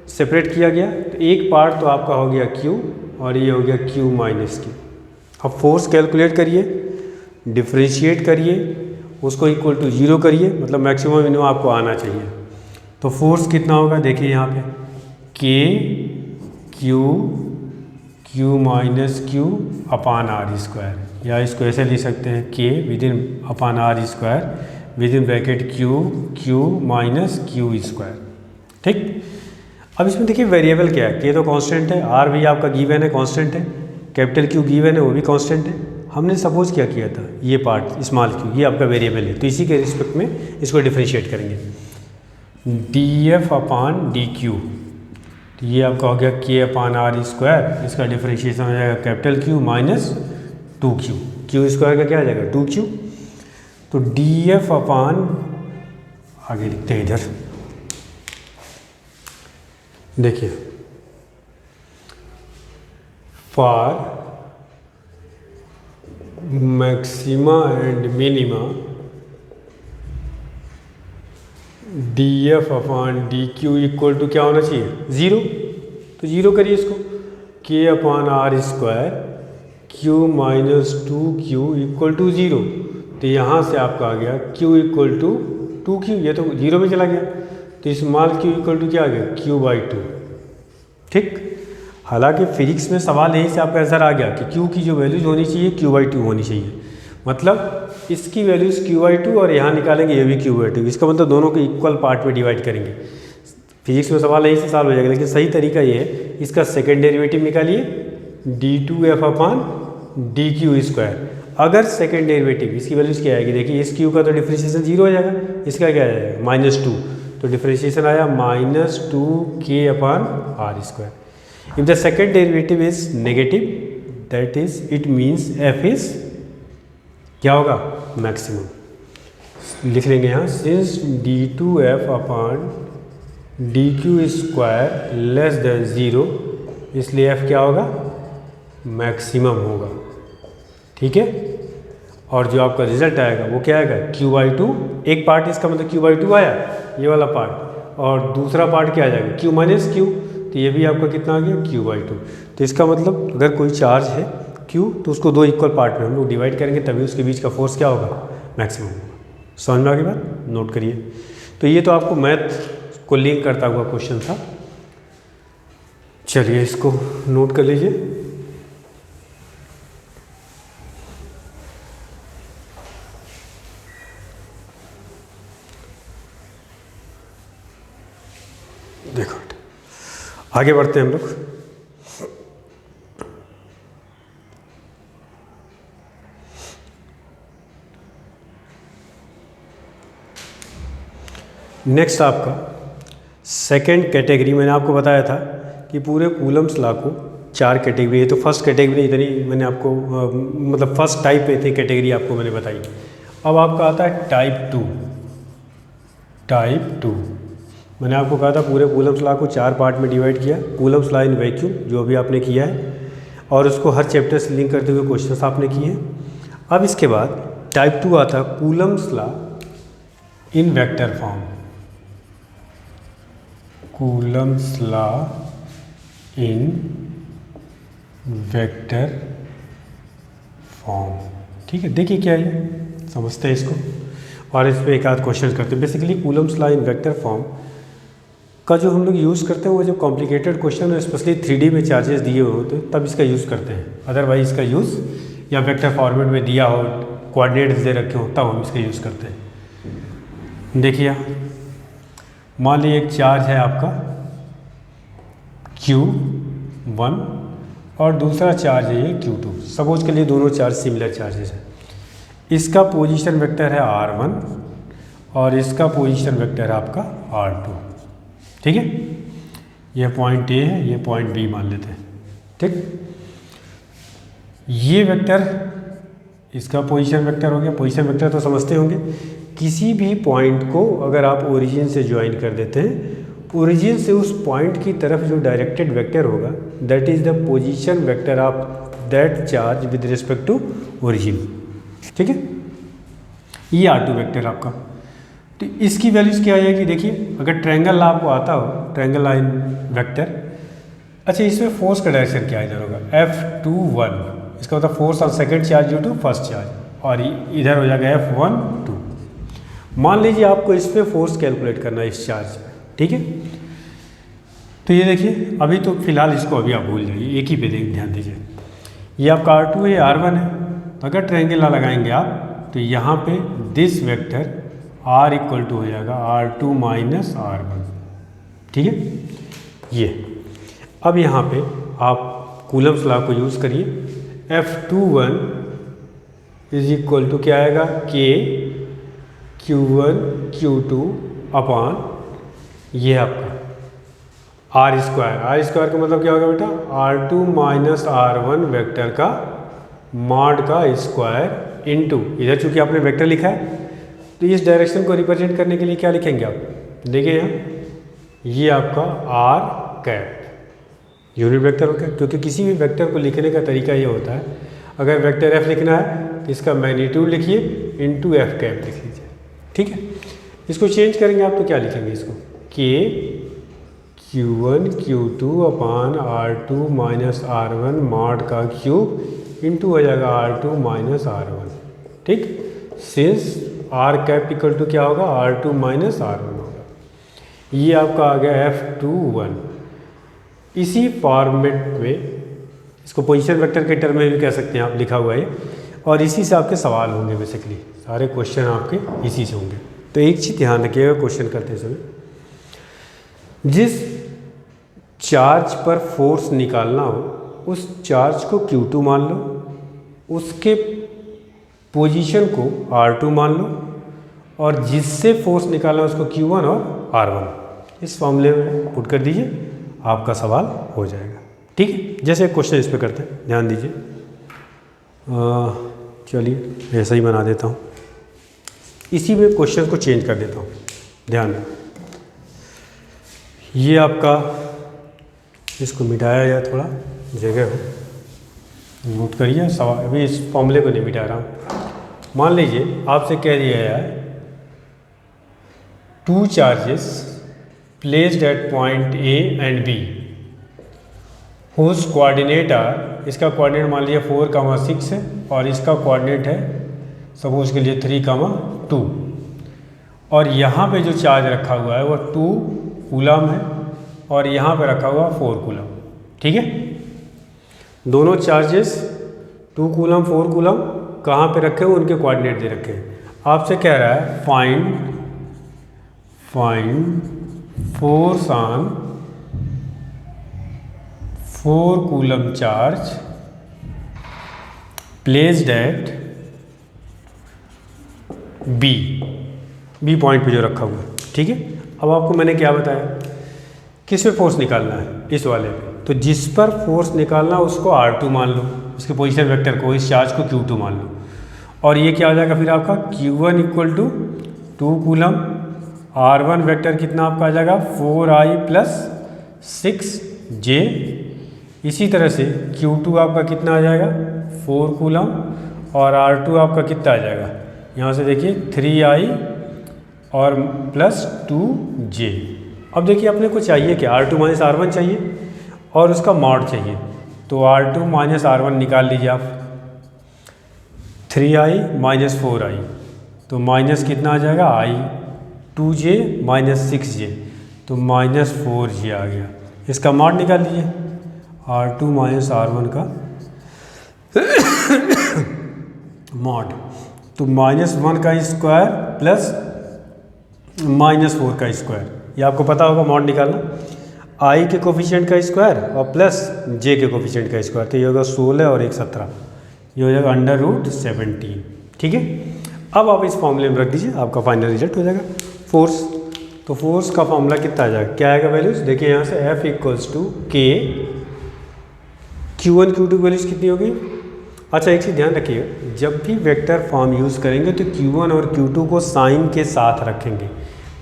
सेपरेट किया गया, तो एक पार्ट तो आपका हो गया Q और ये हो गया Q माइनस Q। अब फोर्स कैलकुलेट करिए, डिफ्रेंशिएट करिए, उसको इक्वल टू 0 करिए, मतलब मैक्सिमम मिनिमम आपको आना चाहिए। तो फोर्स कितना होगा, देखिए यहाँ पे Q माइनस Q अपान R स्क्वायर, या इसको ऐसे लिख सकते हैं K विदिन अपान R square within bracket Q minus Q square. ठीक, अब इसमें देखिए वेरिएबल क्या है, K तो कांस्टेंट है, R भी आपका गिवन है कांस्टेंट है, कैपिटल Q गिवन है वो भी कांस्टेंट है। हमने सपोज क्या किया था, ये पार्ट स्मॉल q ये आपका वेरिएबल है, तो इसी के रिस्पेक्ट में इसको डिफ्रेंशिएट करेंगे। df अपान dq, तो ये आपका हो गया k अपान r स्क्वायर, इसका डिफ्रेंशिएशन हो जाएगा capital Q minus 2q, q square का क्या आ जाएगा 2q। तो df अपान, आगे लिखते हैं इधर, देखिए for maxima and minima df upon dq equal to क्या होना चाहिए 0। तो 0 करिए इसको, k upon r square q minus 2q equal to 0। तो यहाँ से आपका आ गया q इक्वल टू 2q, ये तो 0 में चला गया, तो स्मॉल q इक्वल टू क्या आ गया q/2। ठीक, हालांकि फिजिक्स में सवाल यहीं से आपका आंसर आ गया कि Q की जो वैल्यूज होनी चाहिए Q/2 होनी चाहिए। मतलब इसकी वैल्यूज Q/2 और यहाँ निकालेंगे ये भी Q/2। इसका मतलब दोनों को इक्वल पार्ट में डिवाइड करेंगे। फिजिक्स में सवाल यही से सॉल्व हो जाएगा, लेकिन सही तरीका ये है, इसका सेकेंड डेरिवेटिव निकालिए d2f/dq²। अगर सेकेंड डेरिवेटिव इसकी वैल्यूज क्या आएगी, देखिए इस q का तो डिफ्रेंशिएशन 0 हो जाएगा, इसका क्या आ जाएगा -2, तो डिफ्रेंशिएशन आया -2k/r²। If the second derivative is negative, that is it means f is क्या होगा, मैक्सिमम। लिख लेंगे यहाँ, सिंस d2f/dq² लेस देन 0, इसलिए f क्या होगा, मैक्सिमम होगा। ठीक है, और जो आपका रिजल्ट आएगा वो क्या आएगा, Q/2। एक पार्ट इसका मतलब Q/2 आया, ये वाला पार्ट, और दूसरा पार्ट क्या आ जाएगा, Q - Q, तो ये भी आपका कितना आ गया, Q/2। तो इसका मतलब अगर कोई चार्ज है Q, तो उसको दो इक्वल पार्ट में हम लोग डिवाइड करेंगे, तभी उसके बीच का फोर्स क्या होगा, मैक्सिमम होगा। समझ में आ गई बात, नोट करिए। तो ये तो आपको मैथ को लिंक करता हुआ क्वेश्चन था। चलिए इसको नोट कर लीजिए। देखो आगे बढ़ते हैं हम लोग। नेक्स्ट आपका सेकंड कैटेगरी, मैंने आपको बताया था कि पूरे कूलम्स लॉ को 4 कैटेगरी है। तो फर्स्ट कैटेगरी इतनी मैंने आपको मतलब फर्स्ट टाइप पे थी कैटेगरी आपको मैंने बताई। अब आपका आता है टाइप 2। टाइप 2 मैंने आपको कहा था पूरे कूलम्स लॉ को 4 पार्ट में डिवाइड किया। कूलम्स लॉ इन वैक्यूम जो अभी आपने किया है, और उसको हर चैप्टर से लिंक करते हुए क्वेश्चंस आपने किए हैं। अब इसके बाद टाइप 2 आता है Coulomb's law in vector form. Coulomb's law in vector form. ठीक है, देखिए क्या है, समझते हैं इसको और इस पर एक आध क्वेश्चन करते हैं। Basically Coulomb's law in vector form का जो हम लोग यूज़ करते हैं वो जब कॉम्प्लिकेटेड क्वेश्चन, स्पेशली 3D में चार्जेस दिए हुए होते हैं तब इसका यूज़ करते हैं। अदरवाइज इसका यूज़ या वेक्टर फॉर्मेट में दिया हो, कोऑर्डिनेट्स दे रखे हो, तब हम इसका यूज़ करते हैं। देखिए मान लीजिए एक चार्ज है आपका Q1 और दूसरा चार्ज है ये Q2। सपोज के लिए दोनों चार्ज सिमिलर चार्जेस हैं। इसका पोजीशन वेक्टर है R1 और इसका पोजीशन वेक्टर है आपका R2। ठीक है, ये पॉइंट A है, ये पॉइंट B मान लेते हैं। ठीक, ये वेक्टर इसका पोजीशन वेक्टर हो गया। पोजीशन वेक्टर तो समझते होंगे, किसी भी पॉइंट को अगर आप ओरिजिन से ज्वाइन कर देते हैं, ओरिजिन से उस पॉइंट की तरफ जो डायरेक्टेड वेक्टर होगा that is the position vector of that charge with respect to origin. ठीक है, ये R2 वेक्टर आपका। तो इसकी वैल्यूज क्या आ जाएगी, देखिए अगर ट्रायंगल ला आपको आता हो, ट्रायंगल लाइन वेक्टर, अच्छा इसमें फोर्स का डायरेक्शन क्या इधर होगा, F21, इसका मतलब force on second charge due to first charge, और इधर हो जाएगा F12। मान लीजिए आपको इस पर फोर्स कैलकुलेट करना है इस चार्ज पे। ठीक है, तो ये देखिए अभी तो फिलहाल इसको अभी आप भूल जाइए, एक ही पे ध्यान दीजिए। ये आपका R2 है, R1 है। तो अगर ट्रायंगल ला लगाएंगे आप तो यहाँ पे this vector R equal to हो जाएगा R2 माइनस R1। ठीक है, ये अब यहाँ पे आप कूलम्स लॉ को यूज़ करिए। F21 इज इक्वल टू क्या आएगा, K Q1 Q2 अपॉन ये आपका R स्क्वायर। R स्क्वायर का मतलब क्या होगा बेटा, R2 माइनस R1 वेक्टर का मॉड का स्क्वायर इनटू, इधर चूंकि आपने वेक्टर लिखा है तो इस डायरेक्शन को रिप्रेजेंट करने के लिए क्या लिखेंगे आप, देखिए यहाँ ये आपका R कैप यूनिट वेक्टर होगा, क्योंकि किसी भी वेक्टर को लिखने का तरीका ये होता है, अगर वेक्टर F लिखना है तो इसका मैग्नीट्यूड लिखिए इनटू F कैप लिख लीजिए। ठीक है, इसको चेंज करेंगे आप तो क्या लिखेंगे इसको, K Q1 Q2 upon R2 minus R1 mod का क्यूब इनटू हो जाएगा R2 माइनस R1। ठीक, since R cap equal to क्या होगा, R2 माइनस R1 होगा। ये आपका आ गया F21। इसी फॉर्मेट में इसको पोजीशन वेक्टर के टर्म में भी कह सकते हैं आप, लिखा हुआ है। और इसी से आपके सवाल होंगे, बेसिकली सारे क्वेश्चन आपके इसी से होंगे। तो एक चीज़ ध्यान रखिएगा क्वेश्चन करते समय, जिस चार्ज पर फोर्स निकालना हो उस चार्ज को Q2 मान लो, उसके पोजीशन को R2 मान लो, और जिससे फोर्स निकालना उसको Q1 और R1 इस फॉर्मूले में पुट कर दीजिए, आपका सवाल हो जाएगा। ठीक है, जैसे क्वेश्चन इस पे करते हैं, ध्यान दीजिए। चलिए ऐसा ही बना देता हूँ, इसी में क्वेश्चन को चेंज कर देता हूँ। ध्यान दें, ये आपका, इसको मिटाया जाए, थोड़ा जगह हो, नोट करिए सवाल। अभी इस फॉर्मूले को नहीं मिटा रहा हूँ। मान लीजिए आपसे कह दिया है 2 charges placed at point A and B whose coordinate are, इसका कोऑर्डिनेट मान लीजिए 4, 6 है, और इसका कोऑर्डिनेट है सपोज के लिए 3, 2, और यहाँ पे जो चार्ज रखा हुआ है वो 2 कूलम है, और यहाँ पे रखा हुआ 4 कूलम। ठीक है, दोनों चार्जेस 2 कूलम 4 कूलम कहाँ पे रखे हुए, उनके कोऑर्डिनेट दे रखे हैं। आपसे कह रहा है find force on 4 coulomb charge placed at B point पे जो रखा हुआ है। ठीक है, अब आपको मैंने क्या बताया, किस पे फोर्स निकालना है, इस वाले पे। तो जिस पर फोर्स निकालना उसको R2 मान लो, उसके पोजीशन वेक्टर को, इस चार्ज को Q2 मान लो, और ये क्या हो जाएगा फिर आपका Q1 equal to 2 coulomb, R1 vector कितना आपका आ जाएगा 4I प्लस 6J। इसी तरह से Q2 आपका कितना आ जाएगा 4 कूलम, और R2 आपका कितना आ जाएगा, यहाँ से देखिए 3I और प्लस 2J। अब देखिए अपने को चाहिए क्या, R2 माइनस R1 चाहिए और उसका मॉड चाहिए, तो R2 माइनस R1 निकाल लीजिए आप, 3I माइनस 4I, तो माइनस कितना आ जाएगा I, 2J माइनस 6J, तो माइनस 4J आ गया। इसका मॉड निकाल लीजिए, R2 माइनस R1 का मॉड, तो -1 का स्क्वायर प्लस -4 का स्क्वायर, ये आपको पता होगा मॉड निकालना, I के कोफिशिएंट का स्क्वायर और प्लस J के कोफिशिएंट का स्क्वायर, तो ये होगा 16 और 1 17, ये हो जाएगा √17। ठीक है, अब आप इस फॉर्मूले में रख दीजिए, आपका फाइनल रिजल्ट हो जाएगा फोर्स। तो फोर्स का फॉर्मूला कितना आ जाएगा, क्या आएगा वैल्यूज, देखिए यहाँ से F equals to K, Q1 Q2 की वैल्यूज कितनी होगी। अच्छा एक चीज़ ध्यान रखिएगा, जब भी वेक्टर फॉर्म यूज़ करेंगे तो Q1 और Q2 को साइन के साथ रखेंगे।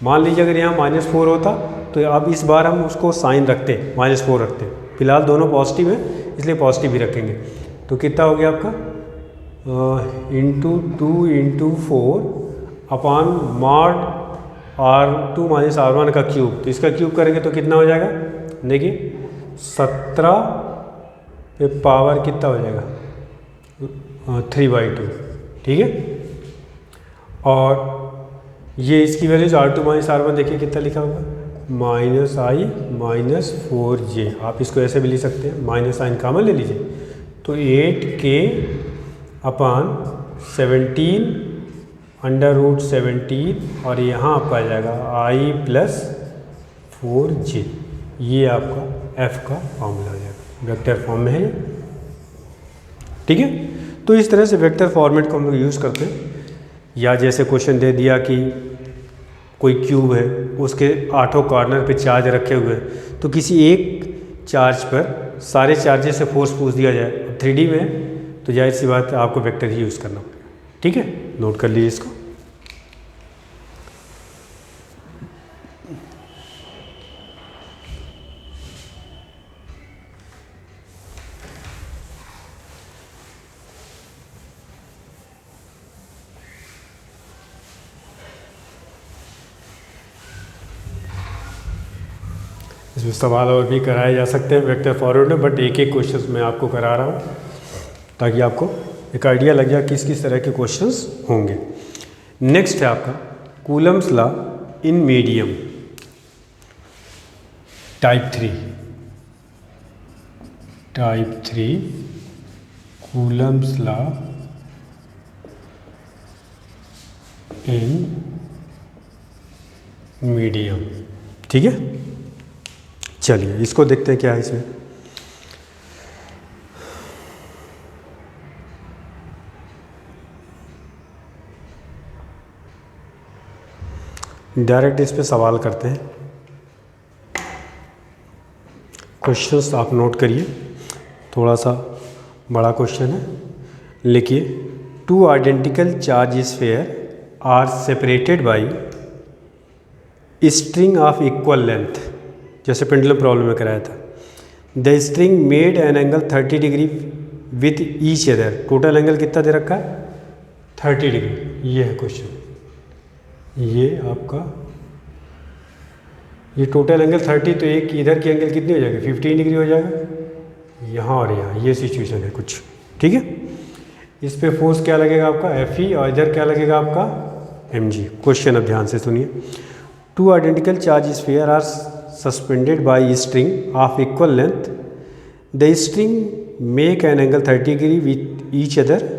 मान लीजिए अगर यहाँ -4 होता तो अब इस बार हम उसको साइन रखते, -4 रखते, फिलहाल दोनों पॉजिटिव है इसलिए पॉजिटिव ही रखेंगे। तो कितना हो गया आपका ×2 × 4 upon mod R2 minus R1 का क्यूब, तो इसका क्यूब करेंगे तो कितना हो जाएगा, देखिए 17 पे पावर कितना हो जाएगा 3/2। ठीक है, और ये इसकी वैल्यूज R2 माइनस R1 देखिए कितना लिखा होगा, -I माइनस 4J, आप इसको ऐसे भी लिख सकते हैं, माइनस साइन कॉमन ले लीजिए, तो 8K अपॉन 17 √17, और यहाँ आपका आ जाएगा I प्लस 4J। ये आपका F का फॉर्मूला हो जाएगा, वेक्टर फॉर्म में है ये। ठीक है, तो इस तरह से वेक्टर फॉर्मेट को हम लोग यूज़ करते हैं। या जैसे क्वेश्चन दे दिया कि कोई क्यूब है, उसके 8 कॉर्नर पे चार्ज रखे हुए हैं, तो किसी एक चार्ज पर सारे चार्जेस से फोर्स पूछ दिया जाए, अब 3D में है तो जाहिर सी बात है आपको वेक्टर ही यूज़ करना पड़ेगा। ठीक है, नोट कर लीजिए इसको। इसमें सवाल और भी कराए जा सकते हैं वेक्टर फॉरवर्ड में, बट एक एक क्वेश्चन मैं आपको करा रहा हूँ ताकि आपको एक आइडिया लग जाए किस किस तरह के क्वेश्चंस होंगे। नेक्स्ट है आपका Coulomb's law in medium type 3 Coulomb's law in medium. ठीक है, चलिए इसको देखते हैं क्या है इसमें। डायरेक्ट इस पे सवाल करते हैं। क्वेश्चंस आप नोट करिए, थोड़ा सा बड़ा क्वेश्चन है। लिखिए, two identical charge sphere are separated by string of equal length, जैसे पेंडुलम प्रॉब्लम में कराया था। The string made an angle 30 degree with each other. Total angle कितना दे रखा है? 30 डिग्री। ये है क्वेश्चन, ये आपका ये टोटल एंगल 30, तो एक इधर की एंगल कितनी हो जाएगी? 15 डिग्री हो जाएगा, यहाँ और यहाँ। ये सिचुएशन है कुछ। ठीक है, इस पे फोर्स क्या लगेगा आपका? Fe, और इधर क्या लगेगा आपका? mg। क्वेश्चन अब ध्यान से सुनिए। Two identical charge sphere are suspended by string of equal length. The string make an angle 30 degree with each other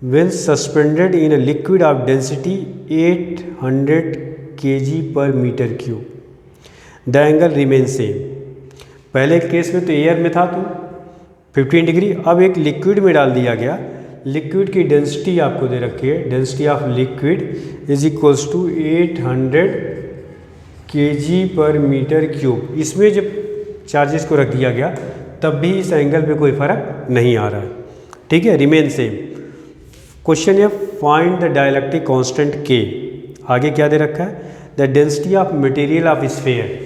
when suspended in a liquid of density 800 kg per meter cube, the angle remains same। पहले case में तो air में था तो 15 degree, अब एक liquid में डाल दिया गया। लिक्विड की डेंसिटी आपको दे रखी है, density of liquid is equals to 800 kg per metre cube. इसमें जब चार्जेस को रख दिया गया तब भी इस एंगल पे कोई फर्क नहीं आ रहा है। ठीक है, रिमेन सेम। क्वेश्चन है, फाइंड द डायलेक्ट्रिक कांस्टेंट के। आगे क्या दे रखा है? The density of material of sphere.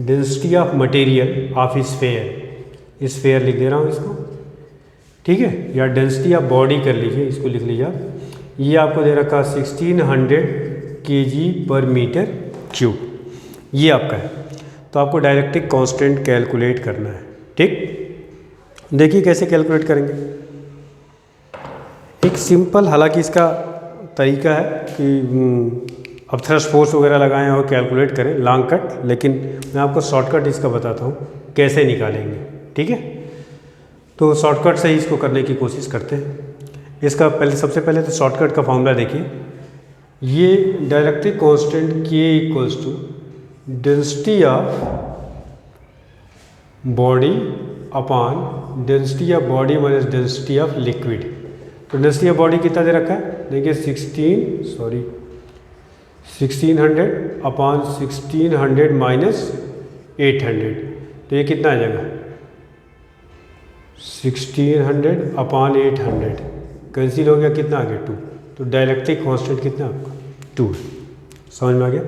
Density of material of sphere, sphere लिख दे रहा हूँ इसको। ठीक है, या डेंसिटी ऑफ बॉडी कर लीजिए, इसको लिख लीजिए आप। ये आपको दे रखा 1600 kg पर मीटर क्यूब, ये आपका है। तो आपको डायलेक्ट्रिक कांस्टेंट कैलकुलेट करना है। ठीक, देखिए कैसे कैलकुलेट करेंगे। एक सिंपल, हालांकि इसका तरीका है कि अब थ्रस्ट फोर्स वगैरह लगाएं और कैलकुलेट करें, लॉन्ग कट, लेकिन मैं आपको शॉर्टकट इसका बताता हूँ कैसे निकालेंगे। ठीक है, तो शॉर्टकट से ही इसको करने की कोशिश करते हैं। इसका पहले, सबसे पहले तो शॉर्टकट का फॉर्मूला देखिए। ये dielectric constant K equals to density of body upon density of body minus density of liquid. तो डेंसिटी ऑफ बॉडी कितना दे रखा है? देखिए 1600 अपॉन 1600 माइनस 800, तो ये कितना आ जाएगा? 1600 अपॉन 800 कैंसिल हो गया, कितना आ गया? 2। तो डायलेक्ट्रिक कांस्टेंट कितना आपका? 2। समझ में आ गया?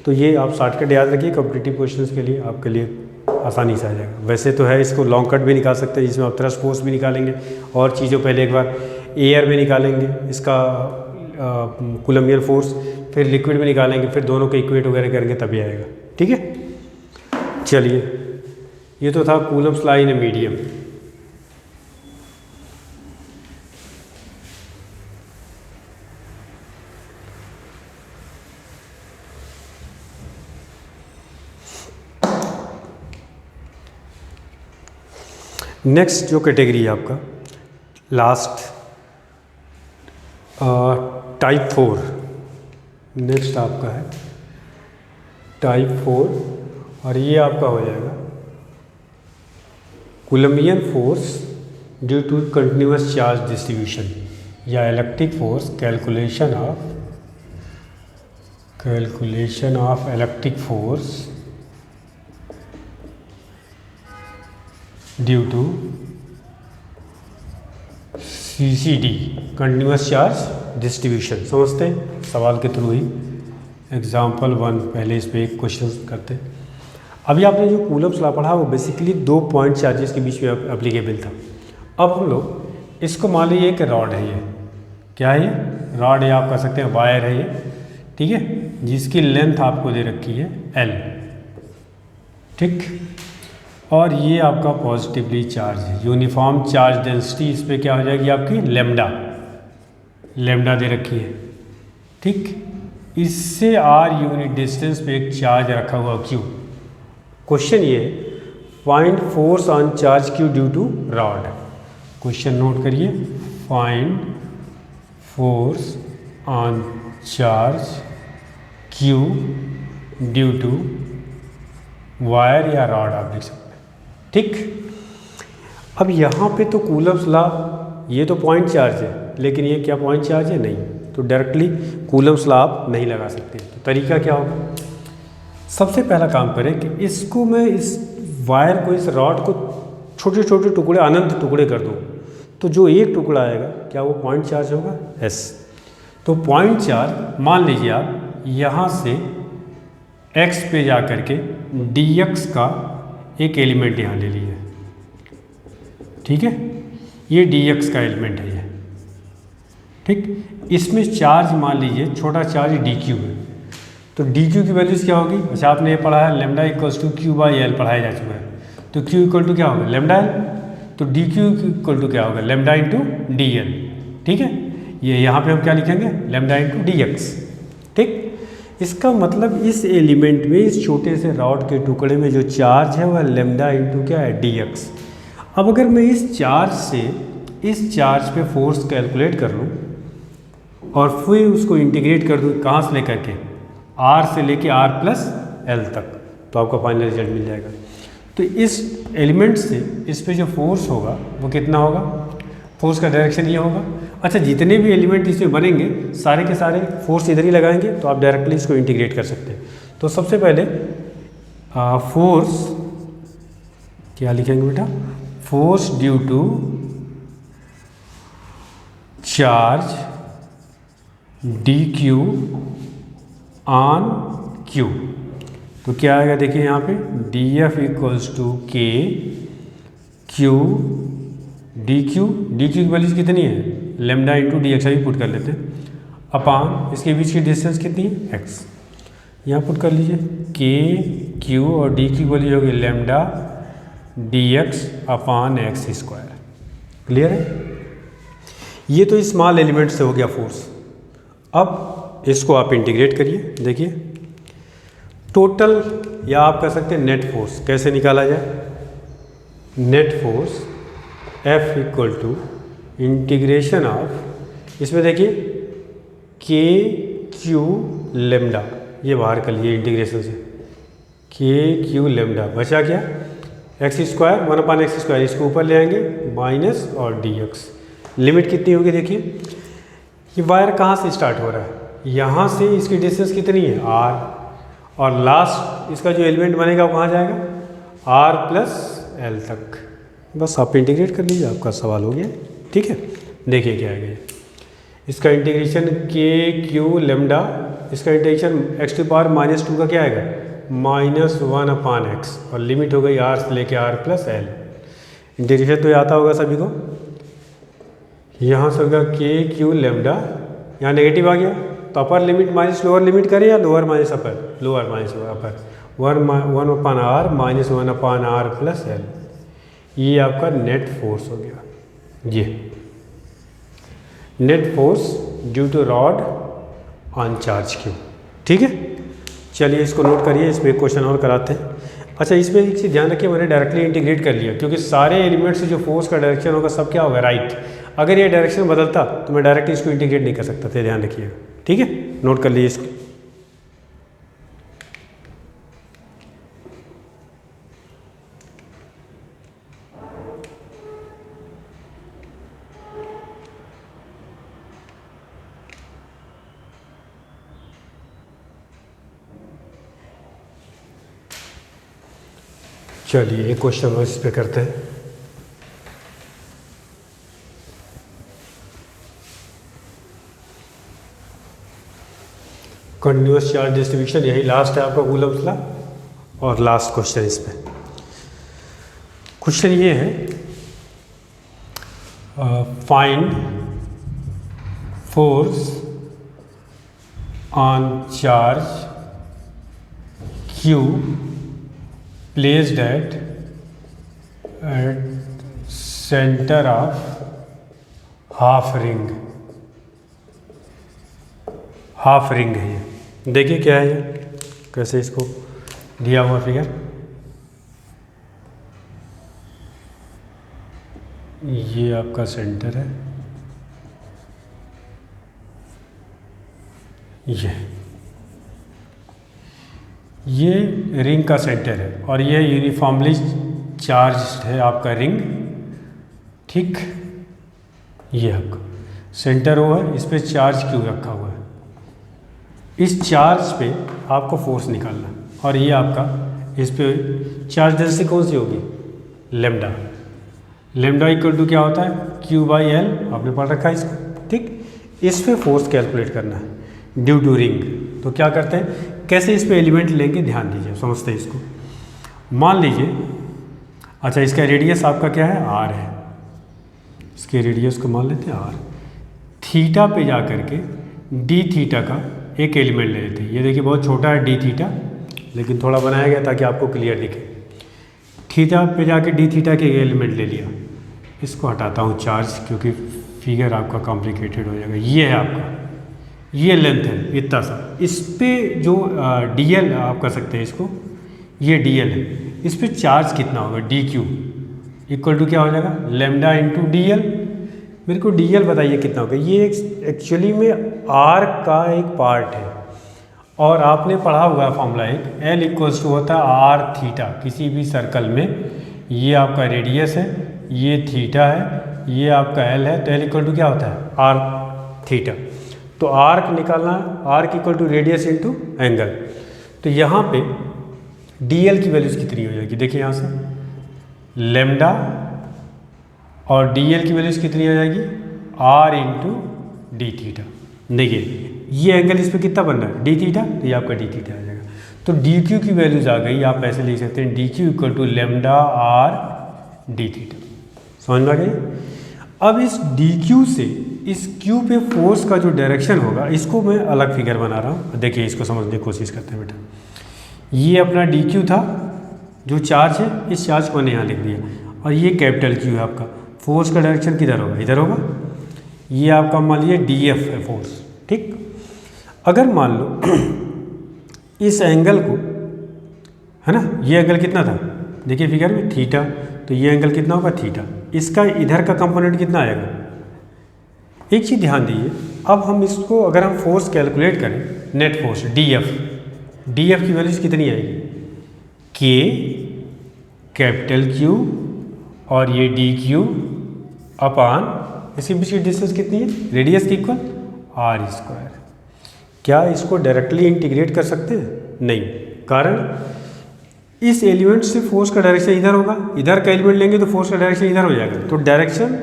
तो ये आप शॉर्टकट याद रखिए, कॉम्पिटिटिव क्वेश्चंस के लिए आपके लिए आसानी से आ जाएगा। वैसे तो है, इसको लॉन्ग कट भी निकाल सकते हैं, जिसमें आप थ्रस्ट फोर्स भी निकालेंगे और चीज़ों पहले एक बार एयर में निकालेंगे इसका कूलम्बियन फोर्स, फिर लिक्विड में निकालेंगे, फिर दोनों को इक्वेट वगैरह करेंगे तभी आएगा। ठीक है, चलिए ये तो था Coulomb's law in a medium. Next जो कैटेगरी है आपका लास्ट टाइप 4, नेक्स्ट आपका है टाइप 4, और ये आपका हो जाएगा Coulombian force due to continuous charge distribution, या electric force calculation of electric force due to CCD, continuous charge distribution. समझते हैं सवाल के थ्रू ही। एग्जाम्पल 1, पहले इस पर एक क्वेश्चन करते हैं। अभी आपने जो कूलम्स लॉ पढ़ा वो बेसिकली 2 पॉइंट चार्जेस के बीच में एप्लीकेबल था। अब हम लोग इसको मान लीजिए कि रॉड है, ये क्या है? ये रॉड है, आप कह सकते हैं वायर है ये। ठीक है, जिसकी लेंथ आपको दे रखी है L। ठीक, और ये आपका पॉजिटिवली चार्ज है, यूनिफॉर्म चार्ज डेंसिटी इस पर क्या हो जाएगी आपकी? लेमडा दे रखी है। ठीक, इससे r यूनिट डिस्टेंस पे एक चार्ज रखा हुआ Q। क्वेश्चन ये है, find force on charge Q due to rod. Question note करिए, find force on charge Q due to wire या रॉड आप लिख सकते हैं। ठीक, अब यहाँ पे तो कूलम्स लॉ, ये तो पॉइंट चार्ज है, लेकिन ये क्या पॉइंट चार्ज है? नहीं, तो डायरेक्टली कूलम्स लॉ आप नहीं लगा सकते। तो तरीका क्या होगा? सबसे पहला काम करें कि इसको मैं इस वायर को, इस रॉड को छोटे छोटे टुकड़े, अनंत टुकड़े कर दूँ, तो जो एक टुकड़ा आएगा क्या वो पॉइंट चार्ज होगा? एस। तो पॉइंट चार्ज मान लीजिए आप यहाँ से एक्स पे जा कर के डी एक्स का एक एलिमेंट यहाँ ले लीजिए। ठीक है, ये डी एक्स का एलिमेंट है ये। ठीक, इसमें चार्ज मान लीजिए छोटा चार्ज डी क्यू है, तो डी क्यू की वैल्यूज़ क्या होगी? अच्छा, आपने ये पढ़ा है lambda equals to q by l, पढ़ाया जा चुका है। तो क्यू इक्वल टू क्या होगा? Lambda L. तो डी क्यू इक्वल टू क्या होगा? Lambda into D L. ठीक है, ये यहाँ पे हम क्या लिखेंगे? Lambda into d x. ठीक, इसका मतलब इस एलिमेंट में, इस छोटे से रॉड के टुकड़े में जो चार्ज है वह लेमडा इंटू क्या है? D x. अब अगर मैं इस चार्ज से इस चार्ज पे फोर्स कैलकुलेट कर लूँ और फिर उसको इंटीग्रेट कर दूँ, कहाँ से लेकर के? आर से लेके आर प्लस एल तक, तो आपका फाइनल रिजल्ट मिल जाएगा। तो इस एलिमेंट से इस पे जो फोर्स होगा वो कितना होगा? फोर्स का डायरेक्शन ये होगा। अच्छा, जितने भी एलिमेंट इसमें बनेंगे सारे के सारे फोर्स इधर ही लगाएंगे, तो आप डायरेक्टली इसको इंटीग्रेट कर सकते हैं। तो सबसे पहले फोर्स क्या लिखेंगे बेटा? Force due to charge d q on q, तो क्या आएगा? देखिए यहाँ पे d f equals to k q d q की वैल्यूज कितनी है? लेमडा इंटू डी एक्स, अभी पुट कर लेते हैं, अपान इसके बीच की डिस्टेंस कितनी है? एक्स। यहाँ पुट कर लीजिए के क्यू और डी की वैल्यू होगी लेमडा डी एक्स अपान एक्स स्क्वायर। क्लियर है? ये तो स्मॉल एलिमेंट से हो गया फोर्स। अब इसको आप इंटीग्रेट करिए। देखिए टोटल, या आप कह सकते हैं नेट फोर्स, कैसे निकाला जाए? Net force F equal to integration of, इसमें देखिए के क्यू लेमडा, ये बाहर कर लिए इंटीग्रेशन से, के क्यू लेमडा, बचा क्या? X square, one upon x square, इसको ऊपर ले आएंगे माइनस और डी एक्स। लिमिट कितनी होगी? देखिए ये वायर कहाँ से स्टार्ट हो रहा है? यहाँ से इसकी डिस्टेंस कितनी है? आर, और लास्ट इसका जो एलिमेंट बनेगा वो कहाँ जाएगा? आर प्लस एल तक। बस आप इंटीग्रेट कर लीजिए, आपका सवाल हो गया। ठीक है, देखिए क्या है, इसका इंटीग्रेशन के क्यू लेमडा, इसका integration x to power minus two का क्या आएगा? माइनस वन अपान एक्स, और लिमिट हो गई आर से लेके आर प्लस एल। इंटीग्रेशन तो आता होगा सभी को। यहाँ से होगा के क्यू लेमडा, यहाँ नेगेटिव आ गया तो upper limit minus lower limit करें या lower minus upper? Lower minus upper, one upon r minus one upon r plus l. ये आपका नेट फोर्स हो गया, ये net force due to rod on charge q. ठीक है, चलिए इसको नोट करिए, इसमें एक क्वेश्चन और कराते हैं। अच्छा, इसमें एक चीज़ ध्यान रखिए, मैंने डायरेक्टली इंटीग्रेट कर लिया, क्योंकि सारे एलिमेंट से जो फोर्स का डायरेक्शन होगा सब क्या होगा? राइट। अगर ये डायरेक्शन बदलता तो मैं डायरेक्टली इसको इंटीग्रेट नहीं कर सकता था, ध्यान रखिएगा। ठीक है, नोट कर लीजिए इसको। चलिए एक क्वेश्चन और इस पे करते हैं। कंटिन्यूअस चार्ज डिस्ट्रीब्यूशन, यही लास्ट है आपका कूलम्स लॉ, और लास्ट क्वेश्चन इस पे। क्वेश्चन ये है, find force on charge Q placed at center of half ring। Half ring है ये, देखिए क्या है ये, कैसे इसको दिया हुआ फिगर। ये आपका सेंटर है, ये रिंग का सेंटर है और ये यूनिफॉर्मली चार्ज है आपका रिंग, ठीक। ये आपका सेंटर ओ है, इस पर चार्ज क्यू रखा हुआ है। इस चार्ज पे आपको फोर्स निकालना है और ये आपका इस पे चार्ज डेंसिटी कौन सी होगी, लेमडा। लेमडा इक्वल टू क्या होता है, क्यू बाई एल, आपने पढ़ रखा है इसको, ठीक। इस पे फोर्स कैलकुलेट करना है ड्यू टू रिंग। तो क्या करते हैं, कैसे इस पे एलिमेंट लेंगे, ध्यान दीजिए, समझते हैं इसको। मान लीजिए, अच्छा इसका रेडियस आपका क्या है, आर है। इसके रेडियस को मान लेते हैं आर। थीटा पे जा करके डी थीटा का एक एलिमेंट ले लेते हैं। ये देखिए बहुत छोटा है डी थीटा, लेकिन थोड़ा बनाया गया ताकि आपको क्लियर दिखे। थीटा पे जाके डी थीटा के एलिमेंट ले लिया। इसको हटाता हूँ चार्ज, क्योंकि फिगर आपका कॉम्प्लिकेटेड हो जाएगा। ये है आपका, ये लेंथ है इतना सा। इस पे जो डी एल आप कर सकते हैं इसको, ये डी एल है। इस पे चार्ज कितना होगा, डी क्यू इक्वल टू क्या हो जाएगा, लेमडा इंटू डी एल। मेरे को डी एल बताइए कितना होगा। ये एक्चुअली में आर का एक पार्ट है और आपने पढ़ा हुआ है फॉर्मूला एक, एल इक्वल्स टू होता है आर थीटा। किसी भी सर्कल में ये आपका रेडियस है, ये थीटा है, ये आपका एल है, तो एल इक्वल टू क्या होता है, आर थीटा। तो आर्क निकालना, arc equal to radius into angle. तो यहाँ पे डी एल की वैल्यूज कितनी हो जाएगी, देखिए यहाँ से लेमडा और डी एल की वैल्यूज कितनी आ जाएगी, आर इंटू डी थीटा। देखिए ये एंगल इस पर कितना बन रहा है, डी थीटा, तो ये आपका डी थीटा आ जाएगा। तो डी क्यू की वैल्यूज आ गई, आप ऐसे लिख सकते हैं d q equal to lambda r d theta. समझ में आ गई। अब इस डी क्यू से इस क्यू पे फोर्स का जो डायरेक्शन होगा, इसको मैं अलग फिगर बना रहा हूँ। देखिए इसको समझने की कोशिश करते हैं बेटा। ये अपना डी क्यू था, जो चार्ज है, इस चार्ज को मैंने यहाँ लिख दिया, और ये कैपिटल क्यू है आपका। फोर्स का डायरेक्शन किधर होगा, इधर होगा। ये आपका मान लीजिए डी एफ है फोर्स, ठीक। अगर मान लो इस एंगल को, है ना, ये एंगल कितना था, देखिए फिगर में थीटा, तो ये एंगल कितना होगा, थीटा। इसका इधर का कंपोनेंट कितना आएगा। एक चीज़ ध्यान दीजिए, अब हम इसको अगर हम फोर्स कैलकुलेट करें, नेट फोर्स डी एफ की वैल्यूज कितनी आएगी, के कैपिटल क्यू और ये डी क्यू अपान, इसके बीच की डिस्टेंस कितनी है, रेडियस की इक्वल आर स्क्वायर। क्या इसको डायरेक्टली इंटीग्रेट कर सकते हैं, नहीं, कारण इस एलिमेंट से फोर्स का डायरेक्शन इधर होगा, इधर का एलिमेंट लेंगे तो फोर्स का डायरेक्शन इधर हो जाएगा। तो डायरेक्शन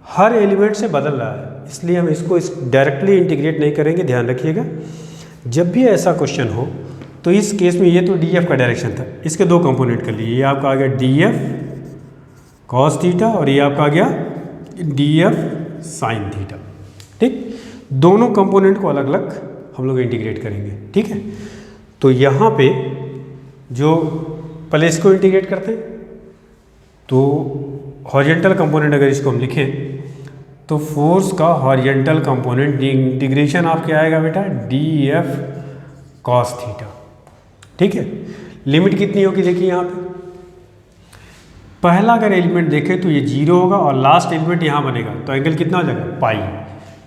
हर एलिमेंट से बदल रहा है, इसलिए हम इसको डायरेक्टली इंटीग्रेट नहीं करेंगे, ध्यान रखिएगा। जब भी ऐसा क्वेश्चन हो तो इस केस में ये तो डी एफ का डायरेक्शन था, इसके दो कंपोनेंट कर लिए। ये आपका आ गया डी एफ कॉस थीटा और ये आपका आ गया डी एफ साइन थीटा, ठीक। दोनों कंपोनेंट को अलग अलग हम लोग इंटीग्रेट करेंगे, ठीक है। तो यहाँ पे जो पहले इसको इंटीग्रेट करते हैं, तो हॉरिजॉन्टल कंपोनेंट अगर इसको हम लिखें तो फोर्स का हॉरिजॉन्टल कंपोनेंट इंटीग्रेशन आपके आएगा बेटा डी एफ कॉस थीटा, ठीक है। लिमिट कितनी होगी, देखिए यहाँ पे पहला अगर एलिमेंट देखें तो ये जीरो होगा और लास्ट एलिमेंट यहाँ बनेगा, तो एंगल कितना हो जाएगा, पाई,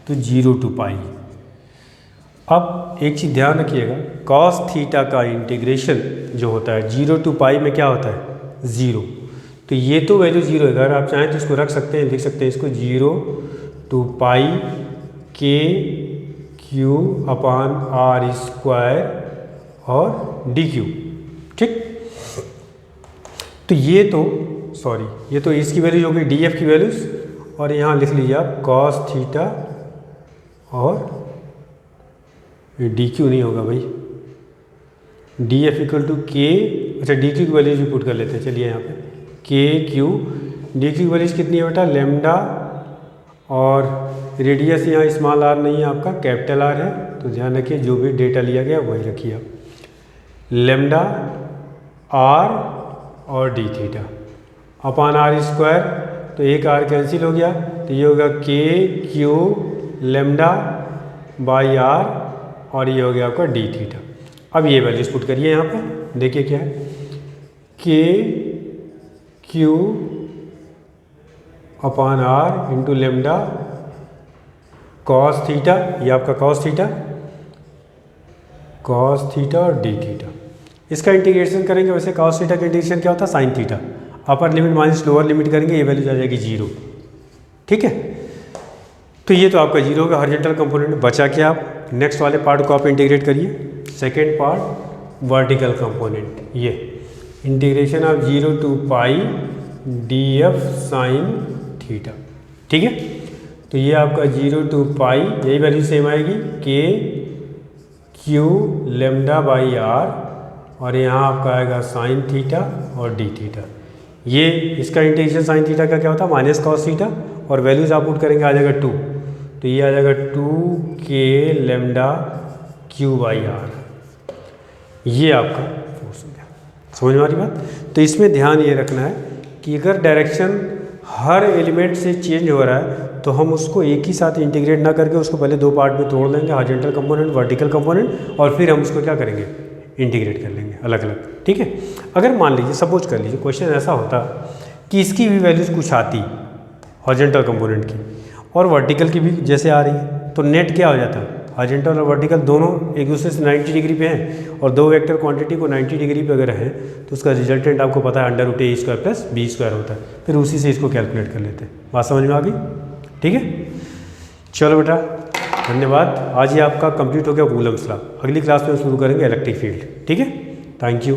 तो 0 to पाई। अब एक चीज़ ध्यान रखिएगा, कॉस थीटा का इंटीग्रेशन जो होता है 0 to पाई में क्या होता है, 0। तो ये तो वैल्यू 0 है, अगर आप चाहें तो इसको रख सकते हैं, लिख सकते हैं इसको 0 to पाई के क्यू अपान आर स्क्वायर और डी क्यू, ठीक। तो ये तो ये तो इसकी वैल्यूज हो गई डी एफ की वैल्यूज, और यहाँ लिख लीजिए आप कॉस थीटा और डी क्यू नहीं होगा भाई, डी एफ इक्वल टू के, अच्छा डी क्यू की वैल्यूज भी पुट कर लेते हैं। चलिए यहाँ पे के क्यू, डी क्यू की वैल्यूज कितनी है बेटा, लेमडा, और रेडियस यहाँ स्मॉल आर नहीं है आपका, कैपिटल आर है। तो ध्यान रखिए जो भी डेटा लिया गया वही रखिए आप, लेमडा आर और d theta upon r square, तो एक आर कैंसिल हो गया, तो ये होगा k q lambda by are, और ये हो गया आपका डी थीटा। अब ये वैल्यूज पुट करिए यहाँ पे, देखिए क्या है, k q upon r into lambda cos theta, ये आपका कॉस थीटा, कॉस थीटा और डी थीटा। इसका इंटीग्रेशन करेंगे, वैसे कॉस थीटा का इंटीग्रेशन क्या होता है, sine theta. Upper limit minus lower limit करेंगे, ये वैल्यू आ जाएगी 0। ठीक है, तो ये तो आपका 0 का हॉरिजॉन्टल कंपोनेंट। बचा क्या, आप नेक्स्ट वाले पार्ट को आप इंटीग्रेट करिए। सेकेंड पार्ट वर्टिकल कंपोनेंट, ये integration of 0 to pi D F sine theta. ठीक है, तो ये आपका 0 to पाई, यही वैल्यू सेम आएगी, के क्यू लेमडा बाई आर, और यहाँ आपका आएगा साइन थीटा और डी थीटा। ये इसका इंटीग्रेशन साइन थीटा का क्या होता है, माइनस कॉस थीटा, और वैल्यूज आप पुट करेंगे आ जाएगा 2, तो ये आ जाएगा 2k lambda Q by are. ये आपका फोर्स हो गया। समझ में आ रही बात। तो इसमें ध्यान ये रखना है कि अगर डायरेक्शन हर एलिमेंट से चेंज हो रहा है तो हम उसको एक ही साथ इंटीग्रेट ना करके उसको पहले दो पार्ट में तोड़ लेंगे, हॉरिजॉन्टल कंपोनेंट, वर्टिकल कंपोनेंट, और फिर हम उसको क्या करेंगे, इंटीग्रेट कर लेंगे अलग अलग। ठीक है, अगर मान लीजिए सपोज कर लीजिए क्वेश्चन ऐसा होता कि इसकी भी वैल्यूज कुछ आती हॉरिजॉन्टल कंपोनेंट की और वर्टिकल की भी जैसे आ रही है, तो नेट क्या हो जाता है, हॉरिजॉन्टल और वर्टिकल दोनों एक दूसरे से 90 डिग्री पे हैं, और दो वेक्टर क्वांटिटी को 90 डिग्री पे अगर है तो उसका रिजल्टेंट आपको पता है √a² प्लस b² होता है। फिर उसी से इसको कैलकुलेट कर लेते हैं। बात समझ में आ गई। ठीक है, चलो बेटा धन्यवाद। आज ही आपका कंप्लीट हो गया कूलम्स लॉ। अगली क्लास में शुरू करेंगे इलेक्ट्रिक फील्ड। ठीक है, थैंक यू।